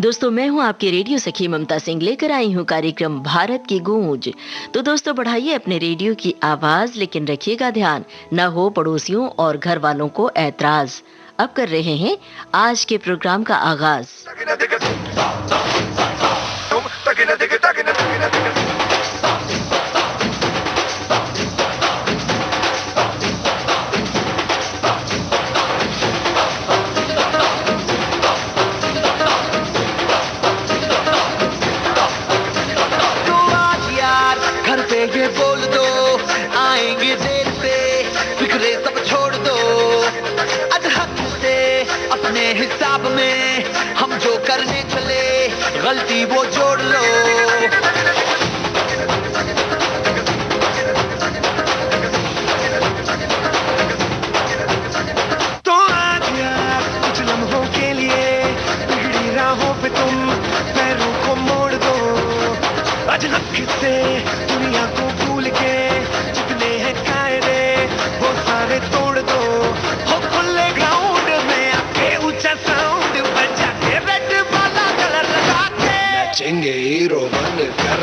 दोस्तों, मैं हूं आपकी रेडियो सखी ममता सिंह, लेकर आई हूं कार्यक्रम भारत की गूंज। तो दोस्तों, बढ़ाइए अपने रेडियो की आवाज, लेकिन रखिएगा ध्यान, न हो पड़ोसियों और घर वालों को ऐतराज। अब कर रहे हैं आज के प्रोग्राम का आगाज। ये बोल दो आएंगे देर से, फिक्रे सब छोड़ दो। आज हक से अपने हिसाब में हम जो करने चले, गलती वो जोड़ लो। तो आज यार कुछ लम्हों के लिए बिगड़ी राहों पे तुम पैरों को मोड़ दो। आज हक से दुनिया को भूल के जितने हैं कायदे वो सारे तोड़ दो। हो खुले ग्राउंड में आके ऊंचा साउंड बजा के, रेड वाला कलर लगा के नाचेंगे हीरो बनकर।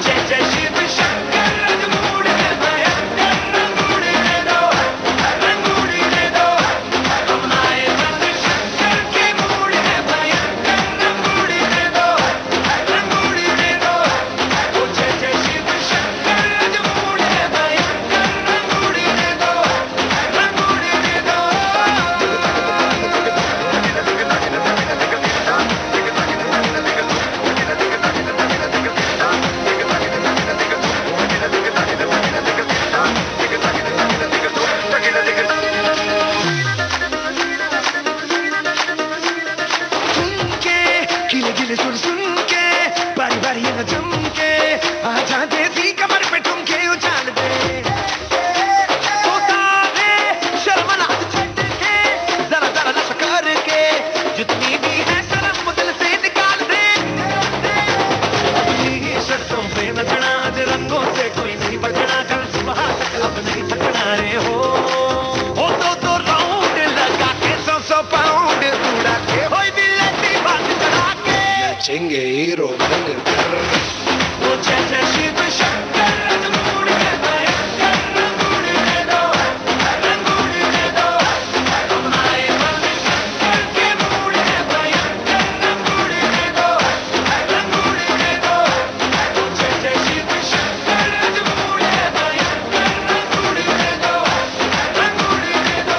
जय जय शिव शंकर, रंगूड़ है भयंकर, रंगूड़ दे दो, रंगूड़ दे दो। हमारे रंग शंकर के मूड है भयंकर, रंगूड़ दे दो, रंगूड़ दे दो। जय जय शिव शंकर, रंगूड़ है भयंकर, रंगूड़ दे दो, रंगूड़ दे दो। सुन के गिले गिले सुन सुन के, बारी बारी न जम के, आजा देसी कमर पे ठुमके उछाल दे। तो सारे शर्मनाक छट के, जरा जरा नशा करके, जितनी भी है शर्म दिल से निकाल दे। अपनी शर्तों पे नचना, आज रंगों से कोई नहीं बचना, कल सुबह तक अब नहीं थकना रे हो। दो राउंड लगा के 100 पाउंड उड़ा के, होई बिल्ली बात चढ़ा के नाचेंगे हीरो बनकर। जय जय शिव शंकर, रंगूड़ है भयंकर, रंगूड़ दे दो, रंगूड़ दे दो। हमारे रंग शंकर के मूड है भयंकर, रंगूड़ दे दो, रंगूड़ दे दो। जय जय शिव शंकर, रंगूड़ है भयंकर, रंगूड़ दे दो, रंगूड़ दे दो।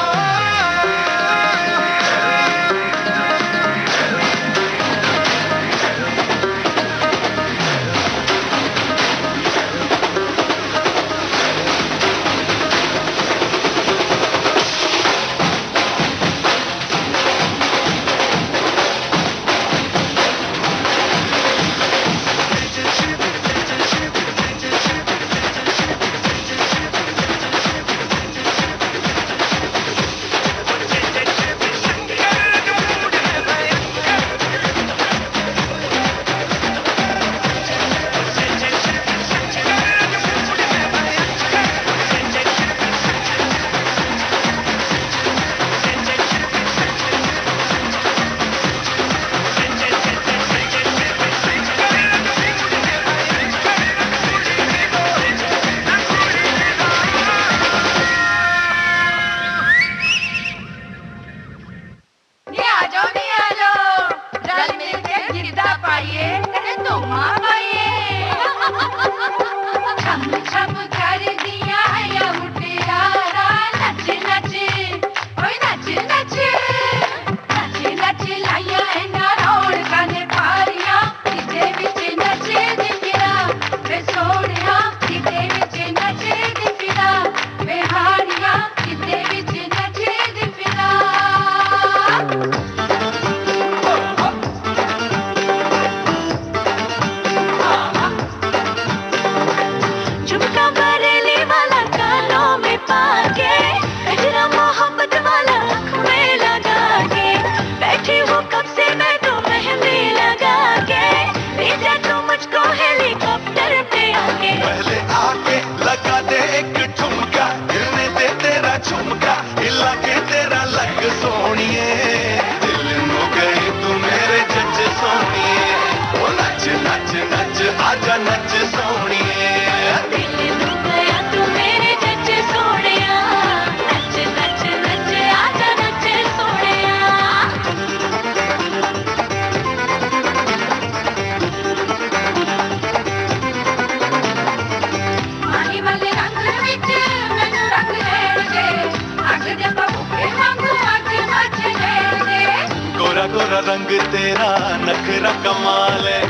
तेरा नखरा कमाल है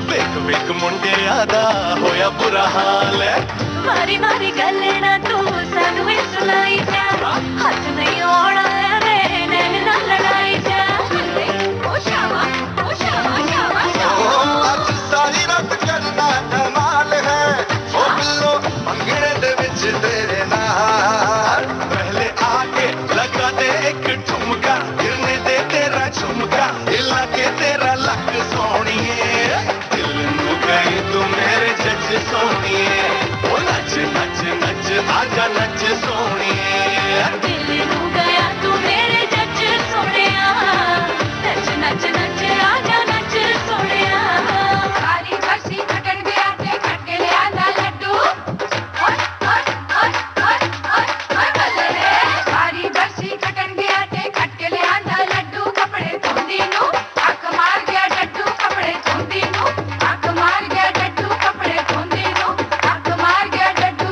वेख वेख मुंडे आदा होया बुरा हाल है मारी मारी गल्ले ना तू सानू ही सुनाई जा हथ नहीं होना रे नैन ना लड़ाई जा ओ शावा शावा आज सारी रात करना कमाल है ओ बिल्लो मंगने दे विच तेरे नाल पहले आके लगा दे एक ठुमका गिरने दे तेरा झुमका हिला के तेरा लक सोनिए दिल नू गई तू मेरे जज सोनिए ओ नच नच नच आजा नच सोनिए दिल नू गया तू मेरे जज सोनिया नच नच नच आजा नच सोनिया सारी बसी खटन गया ते खट के ले आंदा लड्डू ओए बल्ले रे सारी बसी खटन गया ते खट के ले आंदा लड्डू कपड़े धोंदी नू अख मार गया डड्डू कपड़े धोंदी नू अख मार गया डड्डू कपड़े धोंदी नू अख मार गया डड्डू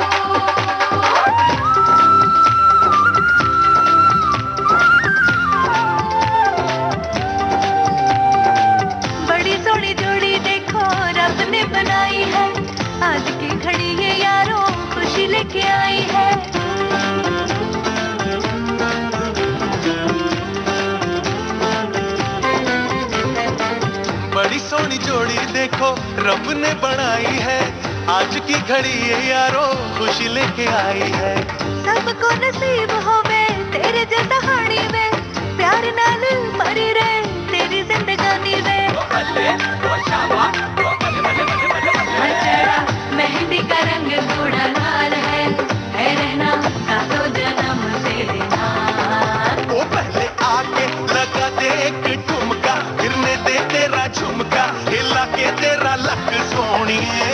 बड़ी सोनी जोड़ी देखो रब ने बनाई है आज की घड़ी ये यारों खुशी लेके आई है बड़ी सोनी जोड़ी देखो रब ने बनाई है आज की घड़ी ये यारो खुशी लेके आई है सबको नसीब होवे तेरे जैसा हाणी वे प्यार नाल मरी रहे तेरी जिंदगानी वे हजरा मेहंदी का रंग थोड़ा लाल है रहना सातों जन्म तेरे नाल वो पहले आके लगा दे एक ठुमका गिरने दे तेरा झुमका हिला के तेरा लक सोनिए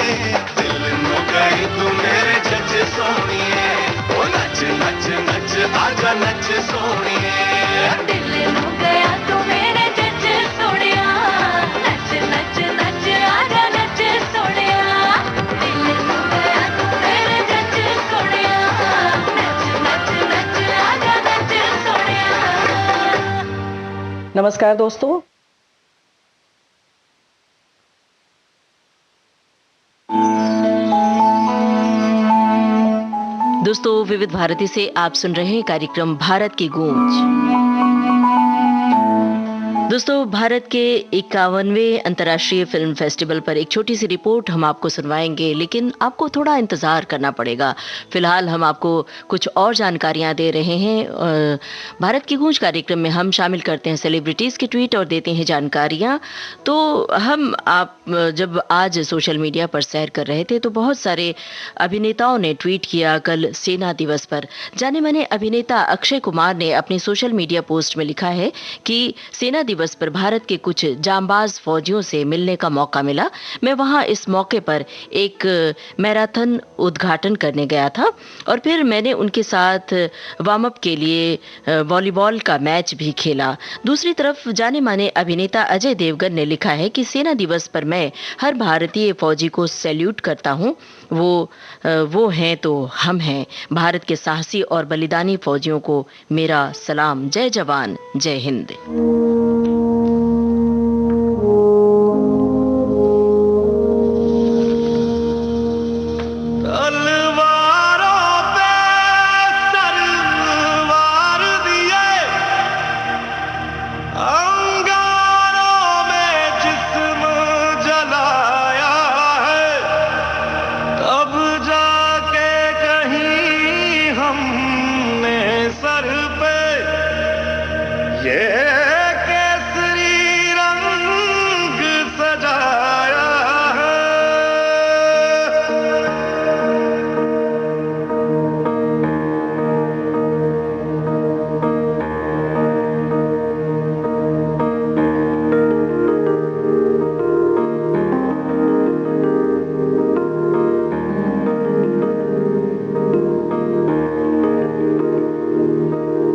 दिल नू गई तू मेरे जज सोनिए ओ नच नच नच आजा नच सोनिए दिल नू गया तू मेरे जज सोनिया नच नच नच आजा नच सोनिया दिल नू गया तू मेरे जज सोनिया नच नच नच आजा नच सोनिया नमस्कार दोस्तों। दोस्तों विविध भारती से आप सुन रहे हैं कार्यक्रम भारत की गूंज। दोस्तों भारत के 51वें अंतर्राष्ट्रीय फिल्म फेस्टिवल पर एक छोटी सी रिपोर्ट हम आपको सुनवाएंगे, लेकिन आपको थोड़ा इंतजार करना पड़ेगा। फिलहाल हम आपको कुछ और जानकारियां दे रहे हैं। भारत की गूंज कार्यक्रम में हम शामिल करते हैं सेलिब्रिटीज के ट्वीट और देते हैं जानकारियां। तो आप जब आज सोशल मीडिया पर सैर कर रहे थे तो बहुत सारे अभिनेताओं ने ट्वीट किया कल सेना दिवस पर। जाने माने अभिनेता अक्षय कुमार ने अपने सोशल मीडिया पोस्ट में लिखा है कि सेना दिवस पर भारत के कुछ जांबाज फौजियों से मिलने का मौका मिला। मैं वहां इस मौके पर एक मैराथन उद्घाटन करने गया था और फिर मैंने उनके साथ वार्म अप के लिए वॉलीबॉल का मैच भी खेला। दूसरी तरफ जाने माने अभिनेता अजय देवगन ने लिखा है कि सेना दिवस पर मैं हर भारतीय फौजी को सैल्यूट करता हूं। वो हैं तो हम हैं। भारत के साहसी और बलिदानी फौजियों को मेरा सलाम। जय जवान जय हिंद। तलवारों पे तलवार दिए अंगारों में जिस्म जलाया है तब जाके कहीं हमने सर पे ये केसरी रंग सजाया है।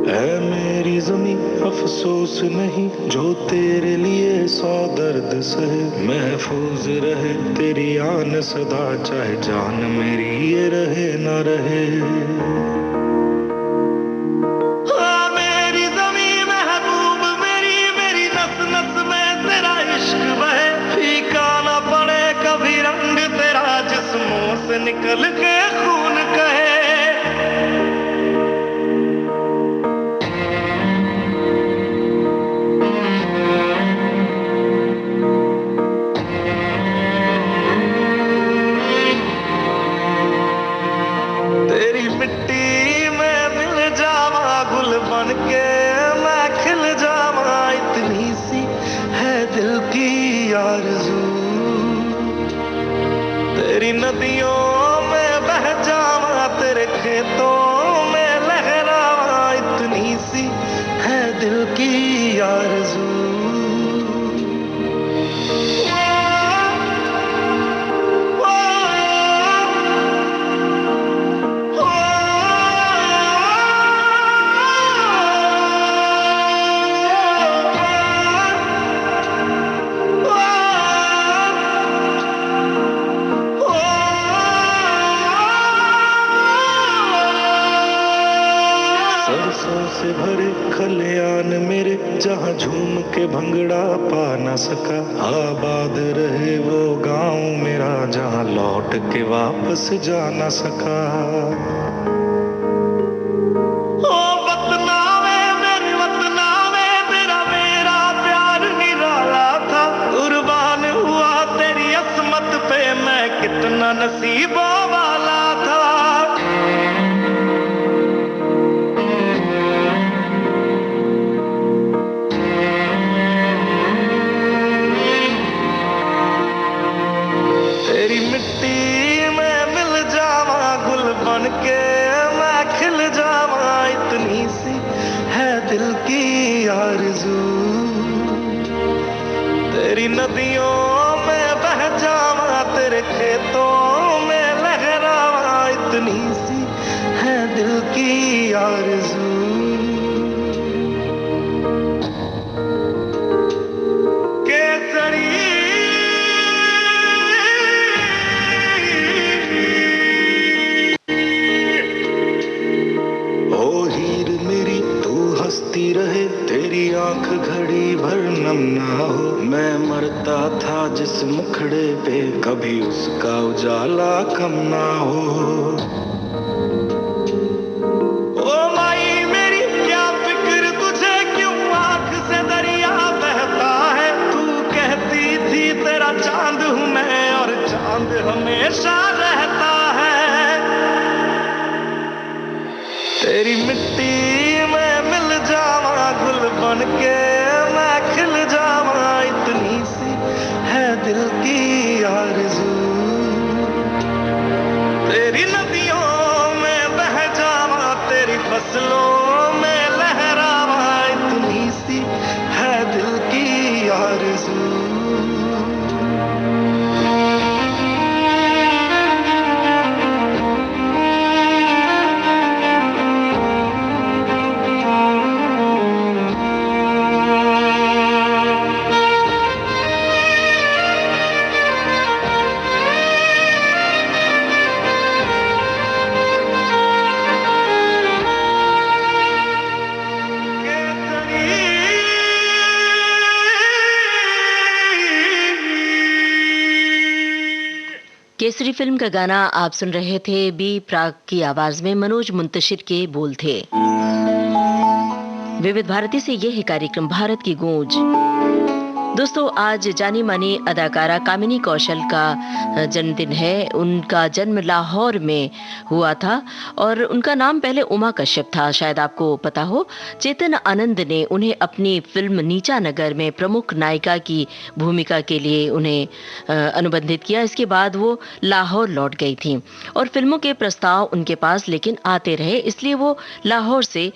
ऐ मेरी ज़मीं अफसोस नहीं जो तेरे लिए 100 दर्द सहे महफूज रहे तेरी आन सदा चाहे जान मेरी ये रहे ना रहे। हाँ, मेरी ज़मीं महबूब मेरी नस नस में तेरा निकल के खून कहे। तेरी मिट्टी में मिल जावा गुल बन के मैं खिल जावा, इतनी सी है दिल की आरज़ू। तेरी नदियों में बह जावा, तेरे खेतों में लहरावा, इतनी सी है दिल की आरज़ू। सरसों से भरे खलियान मेरे, जहाँ झूम के भंगड़ा पा न सका। आबाद रहे वो गांव मेरा, जहाँ लौट के वापस जा न सका। ओ वतना मेरे वतना में तेरा मेरा प्यार निराला था। कुर्बान हुआ तेरी असमत पे मैं, कितना नसीबों वाला था। तेरी मिट्टी में मिल जावा गुल बन के मैं खिल जावा, इतनी सी है दिल की आरज़ू। तेरी नदियों में बह जावा, तेरे खेतों में लहरावा, इतनी सी है दिल की आरज़ू। रहे तेरी आंख घड़ी भर नम ना हो। मैं मरता था जिस मुखड़े पे, कभी उसका उजाला कम ना हो। ओ माई मेरी क्या फिक्र तुझे, क्यों आंख से दरिया बहता है। तू कहती थी तेरा चांद हूँ मैं, और चांद हमेशा रहता है। तेरी मिट्टी में मिल जावा गुल बन के मैं खिल जावा, इतनी सी है दिल की आरज़ू। तेरी नदियों में बह जावा, तेरी फसलों में लहरावा, इतनी सी है दिल की आरज़ू। केसरी फिल्म का गाना आप सुन रहे थे। बी प्राक की आवाज में मनोज मुंतशिर के बोल थे। विविध भारती से यह है कार्यक्रम भारत की गूंज। दोस्तों, आज जानी मानी अदाकारा कामिनी कौशल का जन्मदिन है। उनका जन्म लाहौर में हुआ था और उनका नाम पहले उमा कश्यप था, शायद आपको पता हो। चेतन आनंद ने उन्हें अपनी फिल्म नीचा नगर में प्रमुख नायिका की भूमिका के लिए उन्हें अनुबंधित किया। इसके बाद वो लाहौर लौट गई थी और फिल्मों के प्रस्ताव उनके पास लेकिन आते रहे, इसलिए वो लाहौर से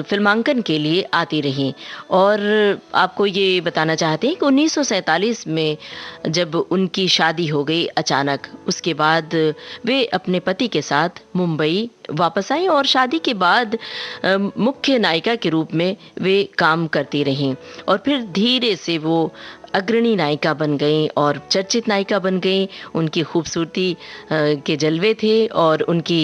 फिल्मांकन के लिए आती रहीं। और आपको ये बताना चाहते हैं कि 1947 में जब उनकी शादी हो गई अचानक, उसके बाद वे अपने पति के साथ मुंबई वापस आई और शादी के बाद मुख्य नायिका के रूप में वे काम करती रहीं और फिर धीरे से वो अग्रणी नायिका बन गईं और चर्चित नायिका बन गईं। उनकी खूबसूरती के जलवे थे और उनकी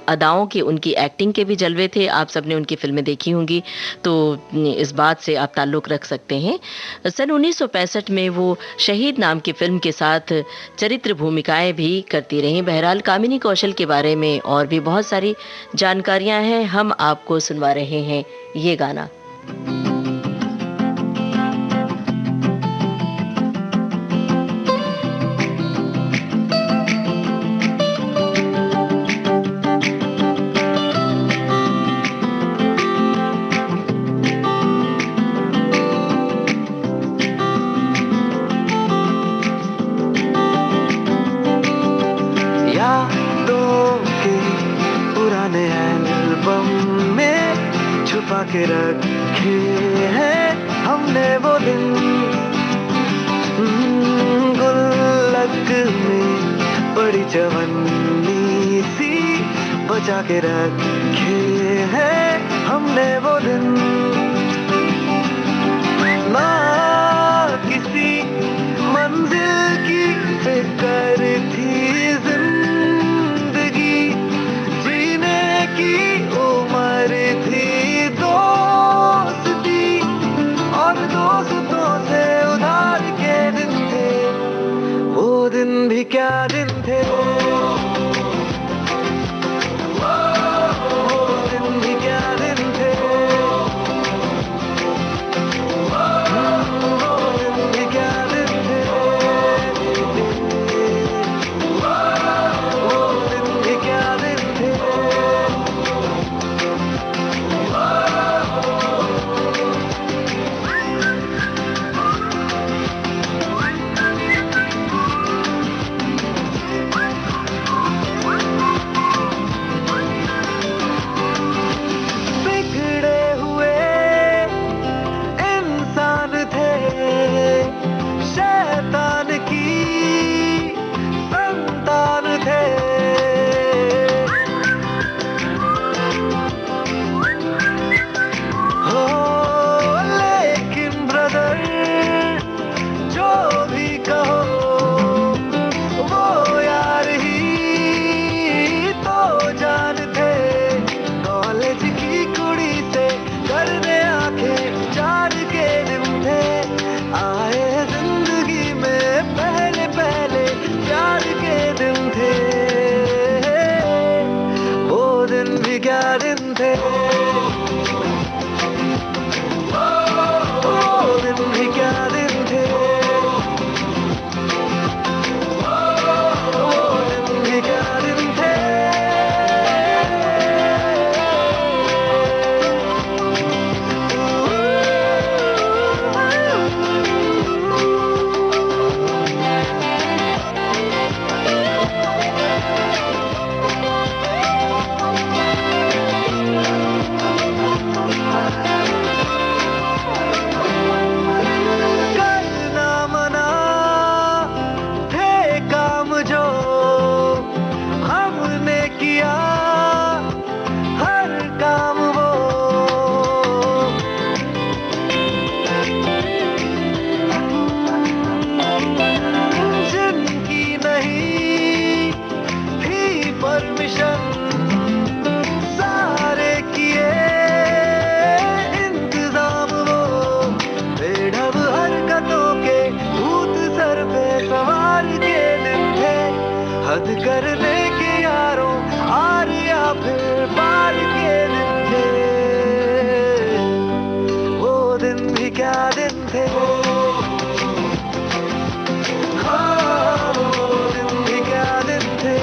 अदाओं के, उनकी एक्टिंग के भी जलवे थे। आप सबने उनकी फिल्में देखी होंगी तो इस बात से आप ताल्लुक़ रख सकते हैं। सन 1965 में वो शहीद नाम की फिल्म के साथ चरित्र भूमिकाएं भी करती रहीं। बहरहाल कामिनी कौशल के बारे में और भी बहुत सारी जानकारियां हैं, हम आपको सुनवा रहे हैं ये गाना। के रखे हैं हमने वो दिन, गुल्लक में बड़ी जवानी सी बचा के रखे हैं हमने वो दिन। ना किसी मंजिल की फिक्र थी, जिंदगी जीने की उम्र थी, दोस्तों से उधार के दिन थे, वो दिन भी क्या दिन थे, वो दिन भी क्या दिन थे, वो दिन भी क्या दिन थे, वो दिन भी क्या दिन थे। हद करने के यारों आर या फिर पार के दिन थे, वो दिन भी क्या दिन थे, हाँ वो दिन भी क्या दिन थे।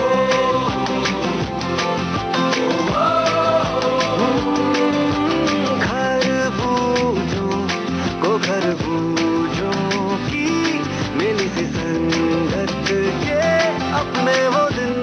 खरबूजों को खरबूजों की मिली सी संगत के अपने वो दिन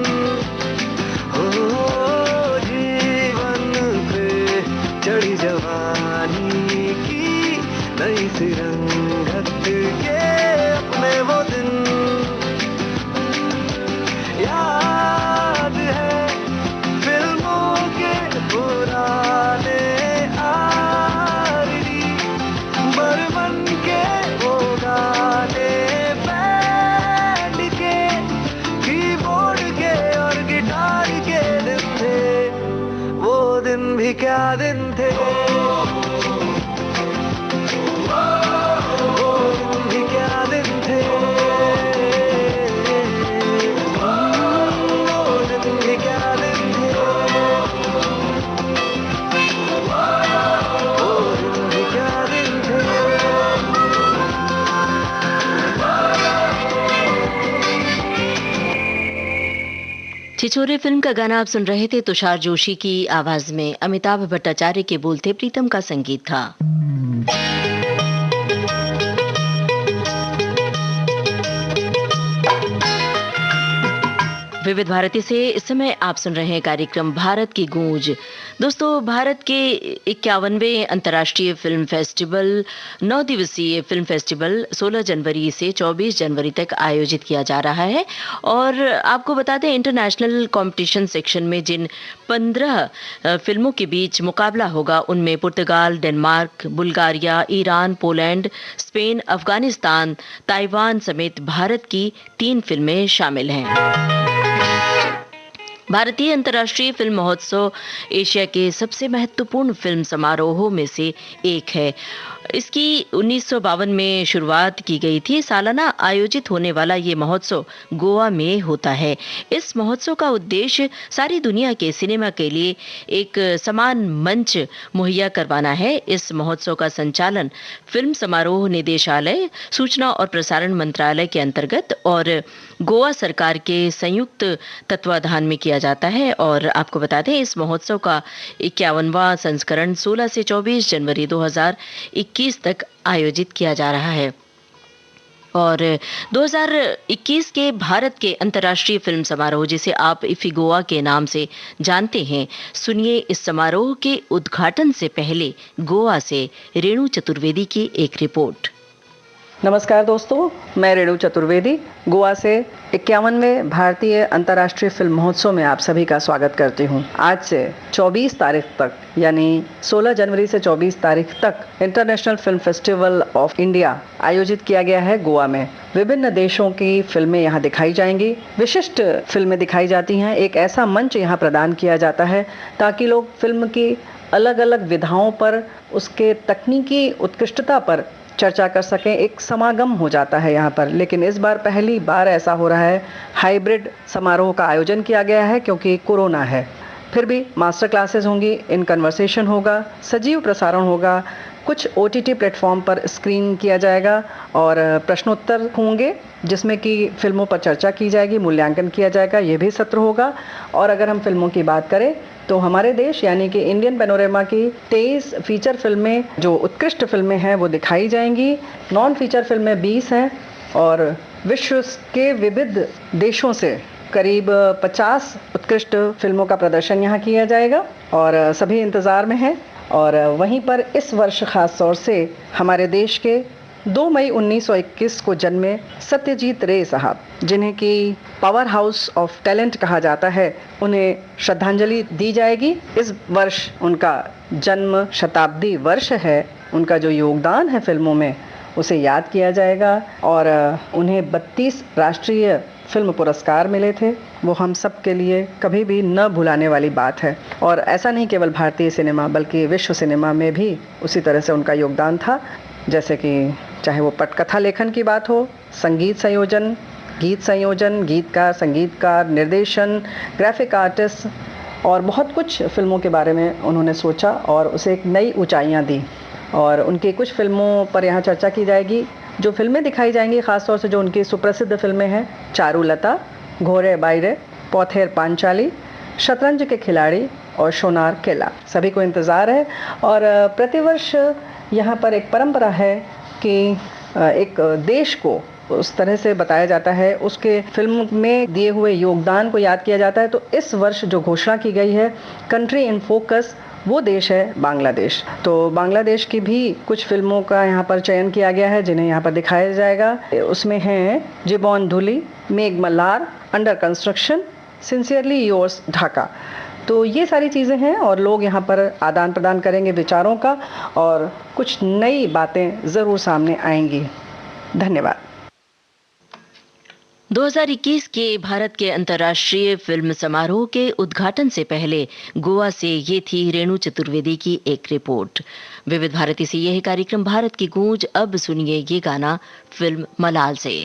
छिछोरे फिल्म का गाना आप सुन रहे थे तुषार जोशी की आवाज में। अमिताभ भट्टाचार्य के बोल थे, प्रीतम का संगीत था। विविध भारती से इस समय आप सुन रहे हैं कार्यक्रम भारत की गूंज। दोस्तों, भारत के 51वें अंतर्राष्ट्रीय फिल्म फेस्टिवल 9 दिवसीय फिल्म फेस्टिवल 16 जनवरी से 24 जनवरी तक आयोजित किया जा रहा है। और आपको बता दें, इंटरनेशनल कंपटीशन सेक्शन में जिन 15 फिल्मों के बीच मुकाबला होगा उनमें Portugal, Denmark, Bulgaria, Iran, Poland, Spain, Afghanistan, Taiwan समेत भारत की 3 फिल्में शामिल हैं। भारतीय अंतर्राष्ट्रीय फिल्म महोत्सव एशिया के सबसे महत्वपूर्ण फिल्म समारोहों में से एक है। इसकी 1952 में शुरुआत की गई थी। सालाना आयोजित होने वाला ये महोत्सव गोवा में होता है। इस महोत्सव का उद्देश्य सारी दुनिया के सिनेमा के लिए एक समान मंच मुहैया करवाना है। इस महोत्सव का संचालन फिल्म समारोह निदेशालय, सूचना और प्रसारण मंत्रालय के अंतर्गत और गोवा सरकार के संयुक्त तत्वाधान में किया जाता है। और आपको बता दें, इस महोत्सव का 51वां संस्करण 16 से 24 जनवरी 2021 तक आयोजित किया जा रहा है। और 2021 के भारत के अंतर्राष्ट्रीय फिल्म समारोह, जिसे आप इफिगोआ के नाम से जानते हैं, सुनिए इस समारोह के उद्घाटन से पहले गोवा से रेणु चतुर्वेदी की एक रिपोर्ट। नमस्कार दोस्तों, मैं रेणु चतुर्वेदी गोवा से 51वें भारतीय अंतर्राष्ट्रीय फिल्म महोत्सव में आप सभी का स्वागत करती हूं। आज से 24 तारीख तक, यानी 16 जनवरी से 24 तारीख तक international film festival of India आयोजित किया गया है गोवा में। विभिन्न देशों की फिल्में यहाँ दिखाई जाएंगी, विशिष्ट फिल्में दिखाई जाती हैं। एक ऐसा मंच यहाँ प्रदान किया जाता है ताकि लोग फिल्म की अलग अलग विधाओं पर, उसके तकनीकी उत्कृष्टता पर चर्चा कर सकें। एक समागम हो जाता है यहाँ पर। लेकिन इस बार पहली बार ऐसा हो रहा है, हाइब्रिड समारोह का आयोजन किया गया है क्योंकि कोरोना है। फिर भी मास्टर क्लासेस होंगी, इन कन्वर्सेशन होगा, सजीव प्रसारण होगा, कुछ OTT प्लेटफॉर्म पर स्क्रीन किया जाएगा और प्रश्नोत्तर होंगे जिसमें कि फिल्मों पर चर्चा की जाएगी, मूल्यांकन किया जाएगा। ये भी सत्र होगा। और अगर हम फिल्मों की बात करें तो हमारे देश यानी कि इंडियन पैनोरमा की 23 फीचर फिल्में, जो उत्कृष्ट फिल्में हैं, वो दिखाई जाएंगी। नॉन फीचर फिल्में 20 हैं और विश्व के विविध देशों से करीब 50 उत्कृष्ट फिल्मों का प्रदर्शन यहाँ किया जाएगा और सभी इंतज़ार में हैं। और वहीं पर इस वर्ष खास तौर से हमारे देश के 2 मई 1921 को जन्मे सत्यजीत रे साहब, जिन्हें कि पावर हाउस ऑफ टैलेंट कहा जाता है, उन्हें श्रद्धांजलि दी जाएगी। इस वर्ष उनका जन्म शताब्दी वर्ष है। उनका जो योगदान है फिल्मों में, उसे याद किया जाएगा। और उन्हें 32 राष्ट्रीय फिल्म पुरस्कार मिले थे। वो हम सब के लिए कभी भी न भुलाने वाली बात है। और ऐसा नहीं केवल भारतीय सिनेमा बल्कि विश्व सिनेमा में भी उसी तरह से उनका योगदान था। जैसे कि चाहे वो पटकथा लेखन की बात हो, संगीत संयोजन, गीत संयोजन, गीतकार, संगीतकार, निर्देशन, ग्राफिक आर्टिस्ट और बहुत कुछ फिल्मों के बारे में उन्होंने सोचा और उसे एक नई ऊंचाइयां दी। और उनकी कुछ फिल्मों पर यहाँ चर्चा की जाएगी। जो फिल्में दिखाई जाएंगी, ख़ासतौर से जो उनकी सुप्रसिद्ध फिल्में हैं, चारुलता, घोड़े बाइरे, पौथेर पांचाली, शतरंज के खिलाड़ी और सोनार किला। सभी को इंतज़ार है। और प्रतिवर्ष यहाँ पर एक परंपरा है कि एक देश को उस तरह से बताया जाता है, उसके फिल्म में दिए हुए योगदान को याद किया जाता है। तो इस वर्ष जो घोषणा की गई है, कंट्री इन फोकस, वो देश है बांग्लादेश। तो बांग्लादेश की भी कुछ फिल्मों का यहाँ पर चयन किया गया है जिन्हें यहाँ पर दिखाया जाएगा। उसमें हैं जीबन धुली, मेघ Malhar, under construction, sincerely yours Dhaka. तो ये सारी चीज़ें हैं और लोग यहाँ पर आदान प्रदान करेंगे विचारों का और कुछ नई बातें ज़रूर सामने आएंगी। धन्यवाद। 2021 के भारत के अंतर्राष्ट्रीय फिल्म समारोह के उद्घाटन से पहले गोवा से ये थी रेणु चतुर्वेदी की एक रिपोर्ट। विविध भारती से यह कार्यक्रम भारत की गूंज। अब सुनिए ये गाना फिल्म मलाल से।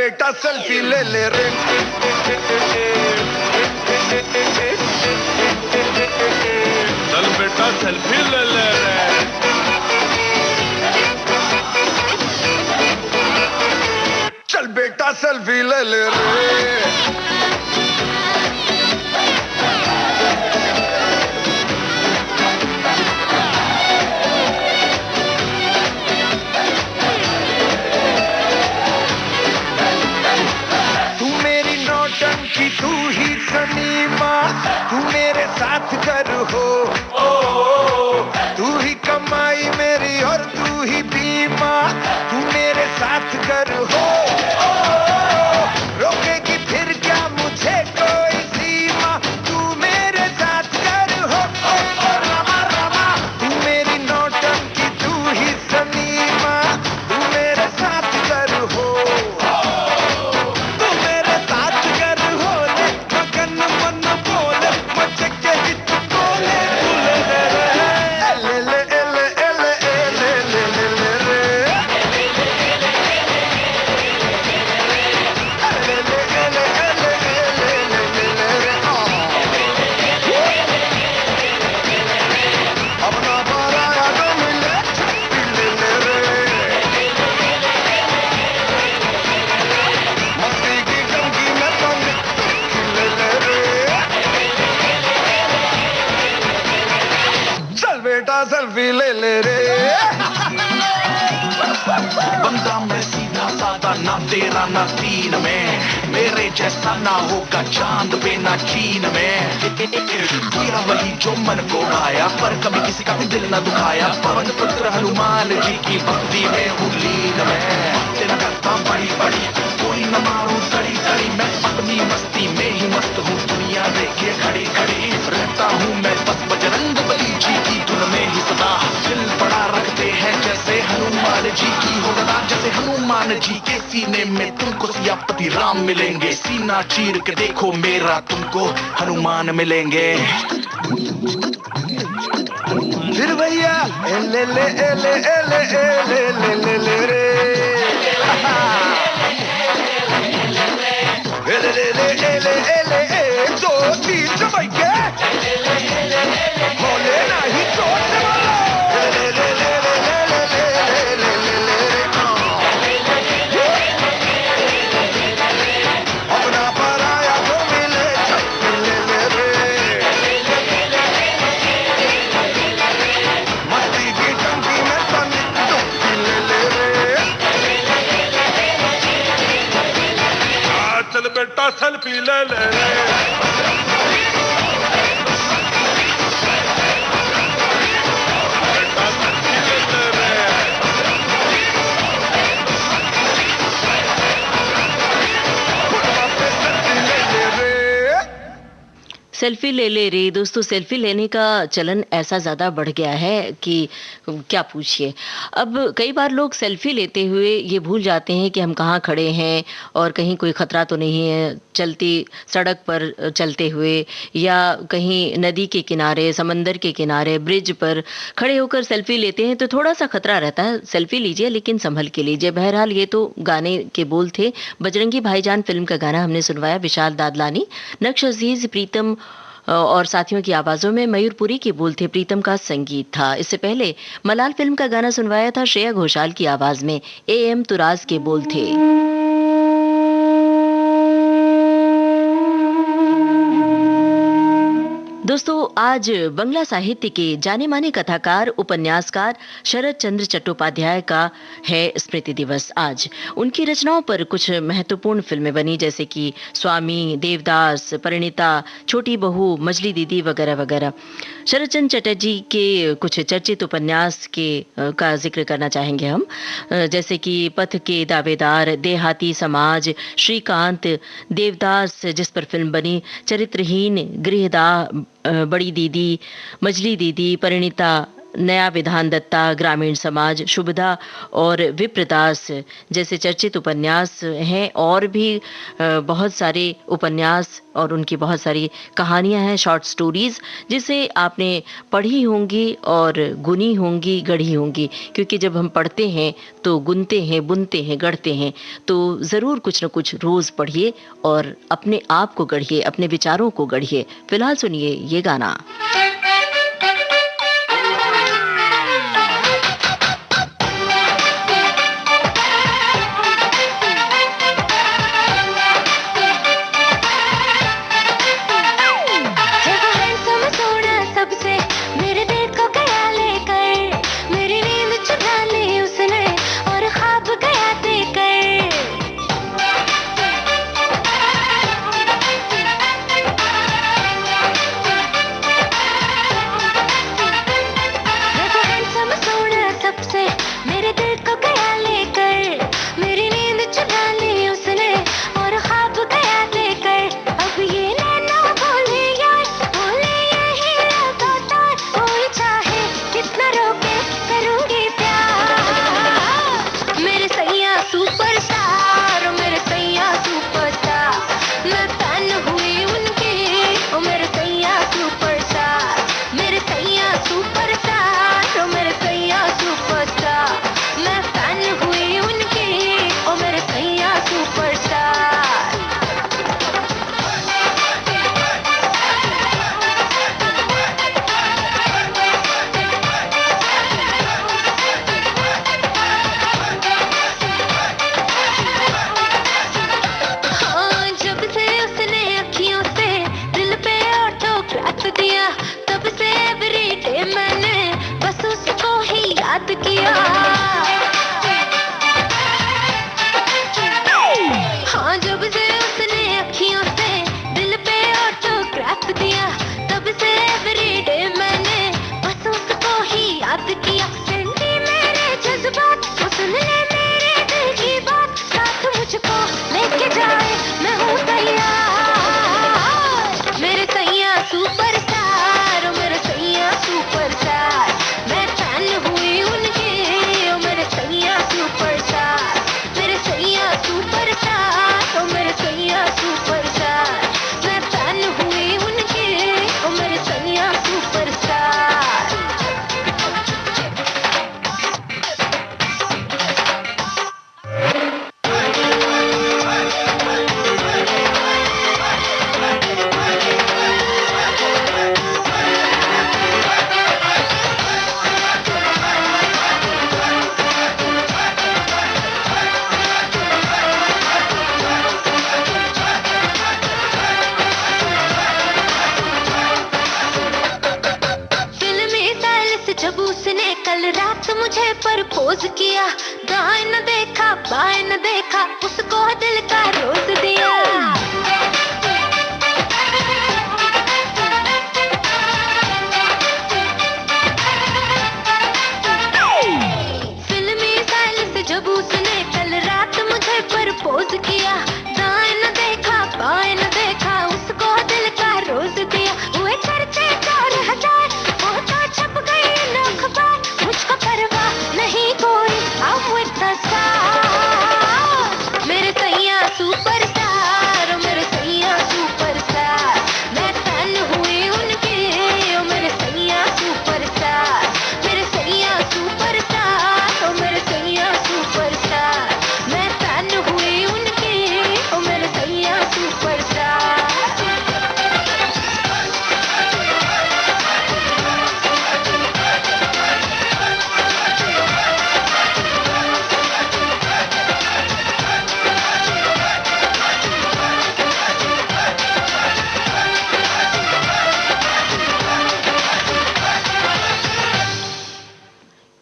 बेटा सेल्फी ले ले रे चल बेटा सेल्फी ले ले रे चल बेटा सेल्फी ले ले रे कि तू ही सनीमा तू मेरे साथ कर हो तू ही कमाई मेरी और तू ही बीमा तू मेरे साथ कर हो रोकेगी फिर क्या मुझे कोई सीमा तू मेरे साथ कर हो रमा रमा तू मेरी नौटंकी तू ही सनीमा तू मेरे साथ कर हो सेल्फी ले ले रे बंदा मैं सीधा साधा ना तेरा ना तीन में मेरे जैसा ना होगा चांद पे ना चीन में किया वही जो मन को भाया पर कभी किसी का भी दिल ना दुखाया पवन पुत्र हनुमान जी की भक्ति में हूँ लीन में तेरा करता बड़ी बड़ी कोई न मारू सड़ी सड़ी मैं अपनी मस्ती में ही मस्त हूँ दुनिया देखे खड़ी खड़ी रहता हूँ मैं बस बजरंग बली जी की धुन में ही सदा दिल बड़ा रखते हैं जैसे हनुमान जी की हो गदा जैसे हनुमान जी के सीने में तुमको सियापति राम मिलेंगे सीना चीर के देखो मेरा तुमको हनुमान मिलेंगे फिर भैया ले ले ले ले ले ले ले ले ले रे ले ले ले ले ले दो तीन जमाई के बोले नहीं चोट से बोलो ले ले ले ले ले ले ले ले अपना पराया को मिले ले ले रे मस्ती की टंकी में पानी ले ले रे चल बेटा सेल्फी ले ले सेल्फी ले ले रे दोस्तों। सेल्फी लेने का चलन ऐसा ज़्यादा बढ़ गया है कि क्या पूछिए। अब कई बार लोग सेल्फी लेते हुए ये भूल जाते हैं कि हम कहाँ खड़े हैं और कहीं कोई ख़तरा तो नहीं है, चलती सड़क पर चलते हुए या कहीं नदी के किनारे, समंदर के किनारे, ब्रिज पर खड़े होकर सेल्फी लेते हैं तो थोड़ा सा खतरा रहता है। सेल्फी लीजिए लेकिन संभल के लीजिए। बहरहाल ये तो गाने के बोल थे। बजरंगी भाईजान फिल्म का गाना हमने सुनवाया। विशाल दादलानी, नक्श अजीज, प्रीतम और साथियों की आवाजों में मयूरपुरी के बोल थे, प्रीतम का संगीत था। इससे पहले मलाल फिल्म का गाना सुनवाया था श्रेया घोषाल की आवाज में, एएम तुराज के बोल थे। दोस्तों आज बंगला साहित्य के जाने माने कथाकार, उपन्यासकार शरद चंद्र चट्टोपाध्याय का है स्मृति दिवस। आज उनकी रचनाओं पर कुछ महत्वपूर्ण फिल्में बनी जैसे कि स्वामी, देवदास, परिणीता, छोटी बहू, मजली दीदी वगैरह वगैरह। शरद चंद्र चटर्जी के कुछ चर्चित उपन्यास का जिक्र करना चाहेंगे हम, जैसे कि पथ के दावेदार, देहाती समाज, श्रीकांत, देवदास जिस पर फिल्म बनी, चरित्रहीन, गृहदाह, बड़ी दीदी, मजली दीदी, परिणीता, नया विधान दत्ता, ग्रामीण समाज, शुभदा और विप्रदास जैसे चर्चित उपन्यास हैं। और भी बहुत सारे उपन्यास और उनकी बहुत सारी कहानियां हैं, शॉर्ट स्टोरीज, जिसे आपने पढ़ी होंगी और गुनी होंगी, गढ़ी होंगी। क्योंकि जब हम पढ़ते हैं तो गुनते हैं, बुनते हैं, गढ़ते हैं। तो ज़रूर कुछ न कुछ रोज़ पढ़िए और अपने आप को गढ़िए, अपने विचारों को गढ़िए। फिलहाल सुनिए ये गाना। है वो हैंडसम सोना सबसे, मेरे दिल को गया लेकर, मेरी नींद चुरा ली उसने और ख्वाब गया देकर। है वो हैंडसम सोना सबसे, मेरे दिल को गया लेकर, मेरी नींद चुरा ली उसने और ख्वाब गया देकर। अब ये नैना बोले यार, बोले यही लगातार, कोई चाहे कितना रोके करूंगी प्यार। मेरे सैया सुपरस्टार, मेरे सैया सुपरस्टार, मैं फैन हुई उनकी, ओ मेरे सैया सुपरस्टार। मेरे सैया सुपरस्टार, मेरे सैया सुपरस्टार, मैं फैन हुई उनकी, ओ मेरे सैया सुपरस्टार। हाँ, जब से उसने अखियों से दिल पे ऑटोग्राफ दिया, तब से एवरीडे मैंने बस उसको ही याद किया। हाँ, जब से उसने अखियों से दिल पे ऑटोग्राफ दिया, तब से एवरीडे मैंने बस उसको ही याद किया। सेंटी मेरे जज्बात, वो सुन ले मेरे दिल की बात, साथ मुझको लेके जाए मैं हूँ तैयार। मेरे सैया सुपरस्टार, ओ मेरे सैया सुपरस्टार, मैं फैन हुई उनकी, ओ मेरे सैया सुपरस्टार। मेरे सैया सुपरस्टार, ओ मेरे सैया सुपरस्टार, मैं फैन हुई उनकी, ओ मेरे सैया सुपरस्टार। फिल्मी स्टाइल से जब उसने कल रात मुझे प्रपोज किया, दाएं न देखा बाएं न देखा, उसको दिल का रोज दिया। फिल्मी स्टाइल से जब उसने कल रात मुझे प्रपोज किया, दाएं न देखा बाएं न देखा, उसको दिल का रोज दिया। हुए चर्चे 4000, फोटो छप गई इन अखबार, मुझको परवाह नहीं कोई, I'm with the stars। मेरे सैया सुपरस्टार, मेरे सैया सुपरस्टार, मैं फैन हुई उनकी, ओ मेरे सैया सुपरस्टार। मेरे सैया सुपरस्टार, ओ मेरे सैया सुपरस्टार, मैं फैन हुई उनकी, ओ मेरे सैया सुपरस्टार।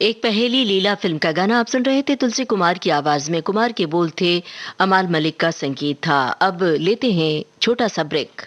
एक पहेली लीला फिल्म का गाना आप सुन रहे थे तुलसी कुमार की आवाज में। कुमार के बोल थे, अमाल मलिक का संगीत था। अब लेते हैं छोटा सा ब्रेक।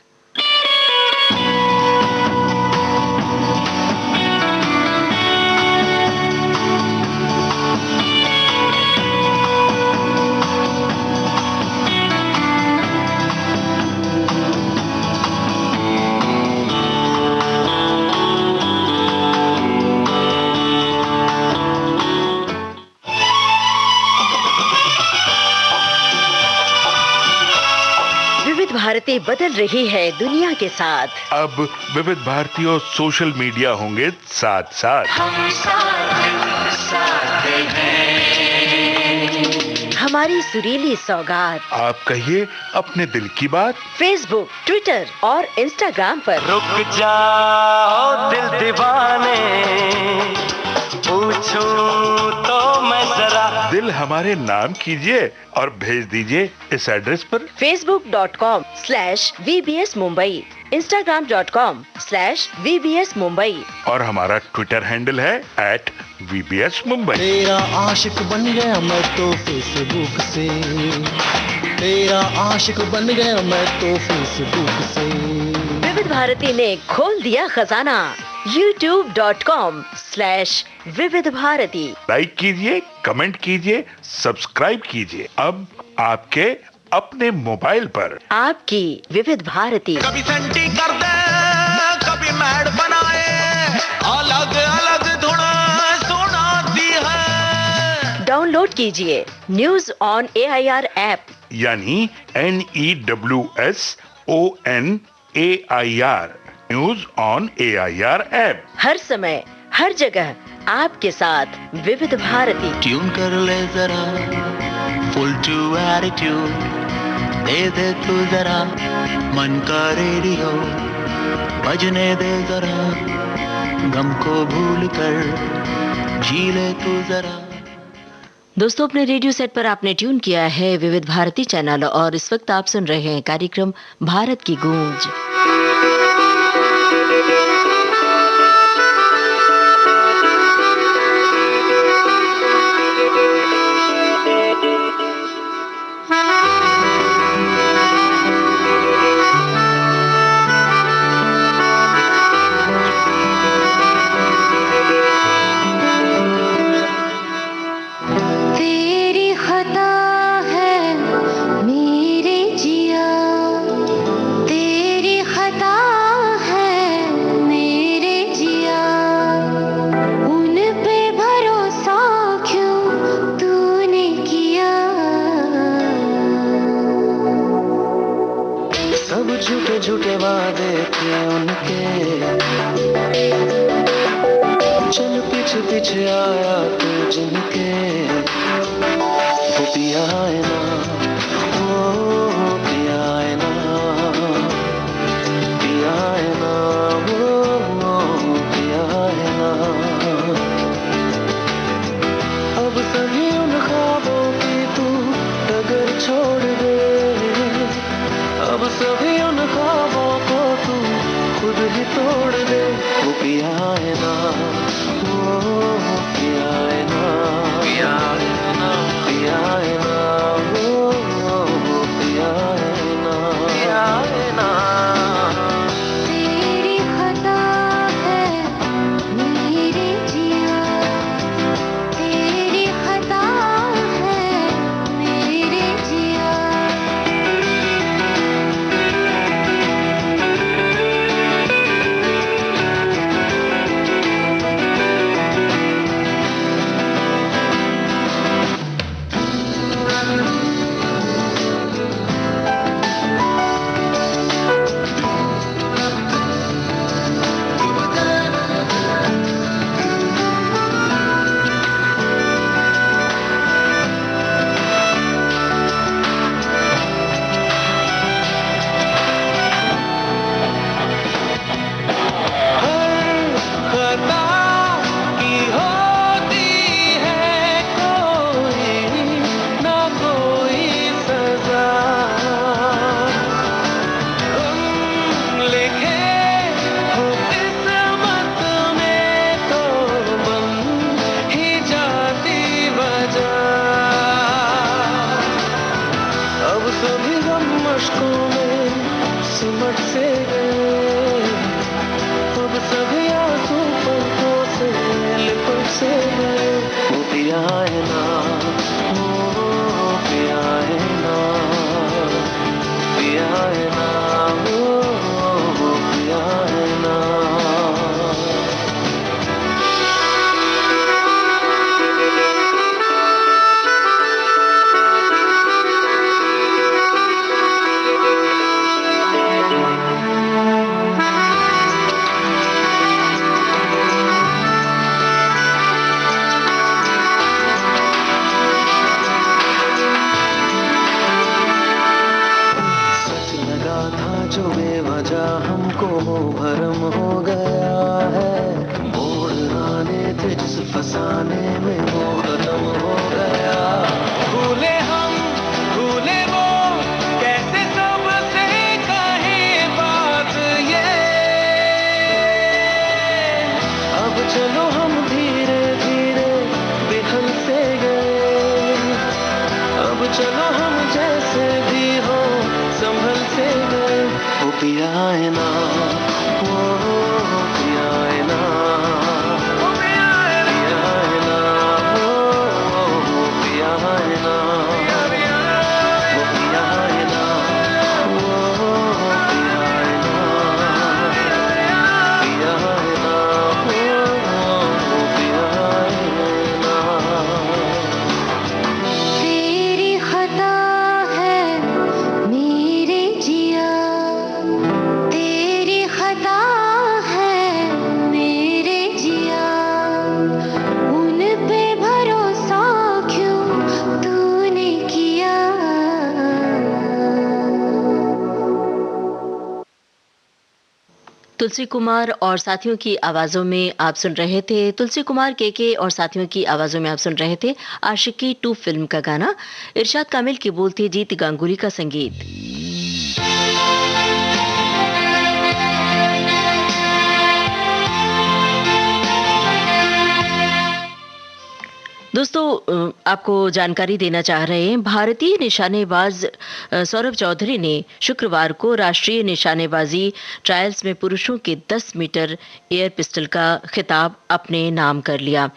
भारती बदल रही है दुनिया के साथ। अब विविध भारती और सोशल मीडिया होंगे साथ साथ। हम साथ हैं। हमारी सुरीली सौगात आप कहिए अपने दिल की बात। फेसबुक, ट्विटर और इंस्टाग्राम पर। रुक जाओ दिल दीवाने, पूछूं तो मैं जरा। दिल हमारे नाम कीजिए और भेज दीजिए इस एड्रेस पर। facebook.com/VBS Mumbai, Instagram.com/VBS Mumbai और हमारा ट्विटर हैंडल है @VBS Mumbai। तेरा आशिक बन गया मैं तो फेसबुक से, तेरा आशिक बन गया मैं तो फेसबुक से। विविध भारती ने खोल दिया खजाना। youtube.com/विविध भारती। लाइक कीजिए, कमेंट कीजिए, सब्सक्राइब कीजिए। अब आपके अपने मोबाइल पर। आपकी विविध भारती। कभी सेंटी कर दे, कभी मैड बनाए, अलग अलग धुन सुनाती है। डाउनलोड कीजिए न्यूज ऑन AIR ऐप। यानी NEWSONAIR, news on AIR app. हर समय हर जगह आपके साथ विविध भारती। ट्यून कर ले जरा फुल टू एटीट्यूड, दे दे तू जरा मन का रेडियो, बजने दे जरा गम को भूल कर, जी ले तू जरा। दोस्तों, अपने रेडियो सेट पर आपने ट्यून किया है विविध भारती चैनल और इस वक्त आप सुन रहे हैं कार्यक्रम भारत की गूंज। तेरी खता है मेरे जिया, तेरी खता है मेरे जिया, उन पे भरोसा क्यों तूने किया। सब झूठे झूठे वादे थे उनके, चल पीछे पीछे आया तू जिनके। वो पिया है ना, वो पिया है ना, पिया है ना, वो पिया है ना। अब सभी उन ख्वाबों की तू डगर छोड़ दे, अब सभी उन ख्वाबों को तू खुद ही तोड़ दे। वो पिया है ना, वो पिया है ना, पिया है ना, पिया है ना, वो पिया है ना, पिया है ना। तेरी खता है मेरे जिया, तेरी खता है मेरे जिया। खता की होती है कोई ना कोई सजा, हम लिखे हो किस्मत में तो बन ही जाती वजह। अब सभी गम मशकों में सिमट से गए, अब सभी आंसू पलकों से लिपट से गए। वो पिया है ना, वो पिया है ना, पिया है ना, वो पिया है ना। वो भरम हो गया है, मोड़ आने थे जिस फसाने में वो खत्म हो गया। भूले हम भूले वो, कैसे सबसे कहे बात ये। अब चलो हम धीरे धीरे बेहल से गए, अब चलो हम जैसे भी हो संभल से गए। ओ पिया है ना, ओ पिया है ना, ओ पिया है ना, ओ पिया है ना, ओ पिया है ना, ओ पिया है ना, पिया है ना, ओ पिया है ना। तेरी खता है मेरे जिया, तेरी खता है मेरे जिया, उन पे भरोसा क्यों तूने किया। तुलसी कुमार और साथियों की आवाजों में आप सुन रहे थे, तुलसी कुमार के और साथियों की आवाजों में आप सुन रहे थे आशिकी 2 फिल्म का गाना। इरशाद कामिल की बोल थे, जीत गांगुली का संगीत। दोस्तों, आपको जानकारी देना चाह रहे हैं, भारतीय निशानेबाज सौरभ चौधरी ने शुक्रवार को राष्ट्रीय निशानेबाजी ट्रायल्स में पुरुषों के 10 मीटर एयर पिस्टल का खिताब अपने नाम कर लिया।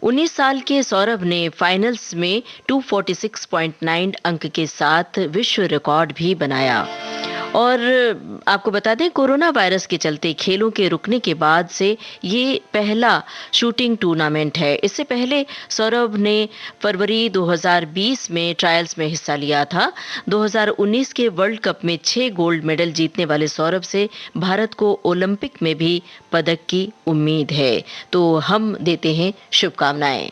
19 साल के सौरभ ने फाइनल्स में 246.9 अंक के साथ विश्व रिकॉर्ड भी बनाया। और आपको बता दें, कोरोना वायरस के चलते खेलों के रुकने के बाद से ये पहला शूटिंग टूर्नामेंट है। इससे पहले सौरभ ने फरवरी 2020 में ट्रायल्स में हिस्सा लिया था। 2019 के वर्ल्ड कप में 6 गोल्ड मेडल जीतने वाले सौरभ से भारत को ओलंपिक में भी पदक की उम्मीद है। तो हम देते हैं शुभकामनाएं।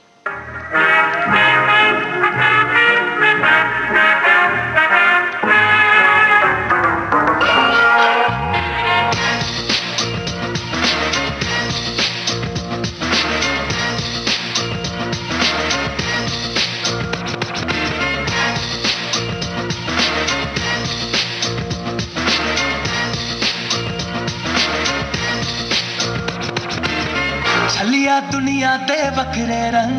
छलिया दुनिया दे बखरे रंग,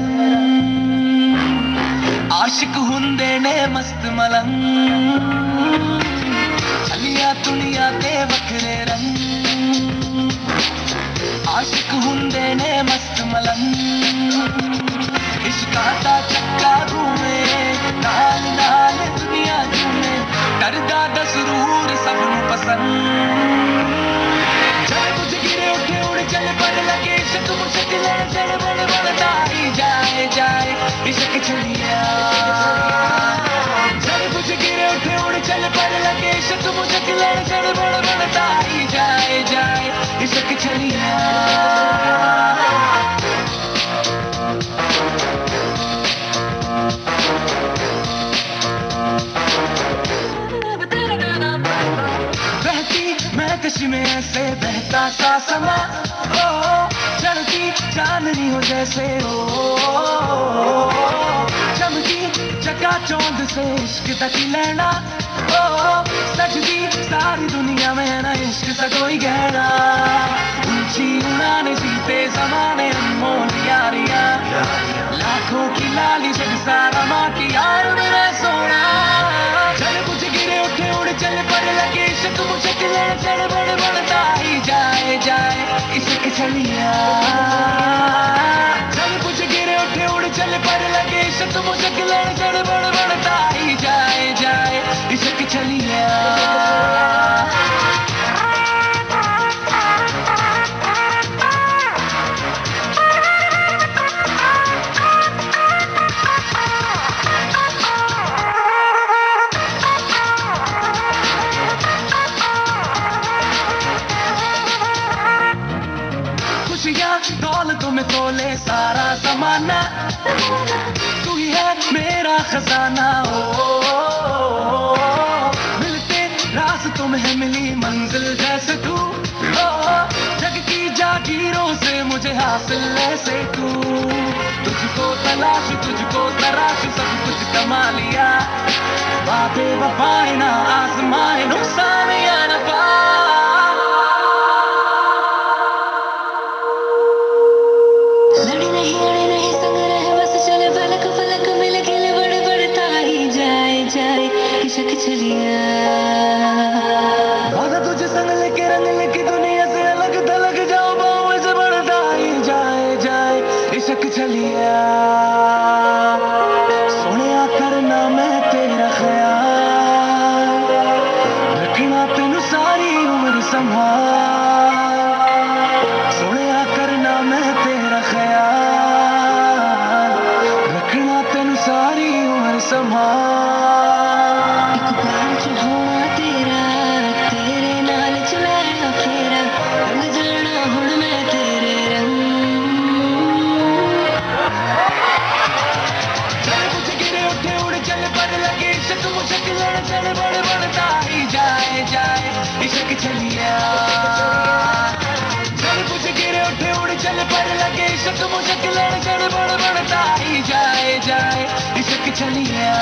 आशिक हुंदे ने मस्त मलंग। छलिया दुनिया दे बखरे रंग, आशिक हुंदे ने मस्त मलंग। इश्का दा चक्का घूमे नाल नाल दुनिया झूमे, डरदा दा सुरूर सबनू पसंद। चल कुछ गिरे उठे उड़ चल पर लगे इश्क मुश्किल चढ़ बड़ बढ़ता ही जाए जाए इश्क छलिया। चल कुछ गिरे उठे उड़ चल पर लगे इश्क मुश्किल चढ़ बड़ बढ़ता ही जाए जाए इश्क छलिया। कश में ऐसे बहता सा समा, ओ चढ़ती चांदनी हो जैसे, ओ चमकी चकाचौंध से इश्क तकी लेना, ओ सजदी सारी दुनिया में ना इश्क सा कोई गहना। ऊंची उड़ाने जीते जमाने अनमोल यारियां, लाखों की लाली जग सारा माँ की यार मेरा सोना। चल कुछ गिरे उठे उड़ चल पर लगे इश्क मुश्किल चढ़ बड़ बढ़ता ही जाए जाए इश्क छलिया। चल कुछ गिरे उठे उड़ चल पर लगे इश्क मुश्किल चढ़ बड़ बढ़ता ही जाए जाए इश्क छलिया। दौलतों में तोले सारा जमाना, तू ही है मेरा खजाना। ओ मिलते रास्तों में है मिली मंजिल जैसे तू, ओ फासले से तू तुझको तलाश सब कुछ कमा लिया बाबे वफाए ना आसमाए नुकसान या नफा लड़ी नहीं संग रहे बस चले फलक फलक मिल खेले बड़े बढ़ता ही जाए इश्क चलिया भागा तुझे संग लेके रंग लेके दुनिया से अलग थलग जाओ बाहों से बढ़ता ही जाए इश्क चलिया सोनिया करना मैं तेरा ख्याल रखना तेनू सारी उम्र संभाल सोनिया करना मैं तेरा ख्याल रखना तेनू सारी उम्र संभाल एक बार चढ़ाना तेरे नाल चलाया फेरा रंग जाना हुण मैं तेरे रंग चल कुछ गिरे उठे उड़ चल पर लगे इश्क मुश्क लड़ चल बड़ बढ़ता ही जाए इश्क चलिया चल कुछ गिरे उठे उड़ चल पर लगे इश्क मुश्क लड़ चल बड़ बढ़ता ही जाए इश्क चलिया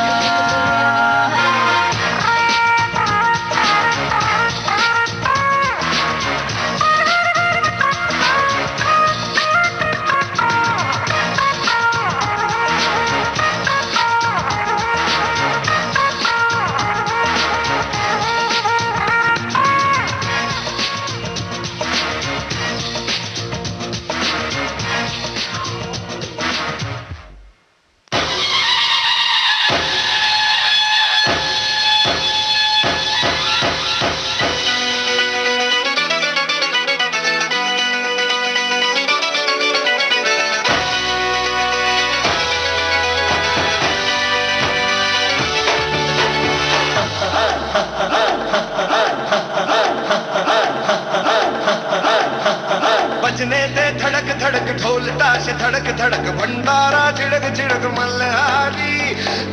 बजने दे धड़क धड़क ढोल ताश धड़क धड़क भंडारा चिड़क मल्हारी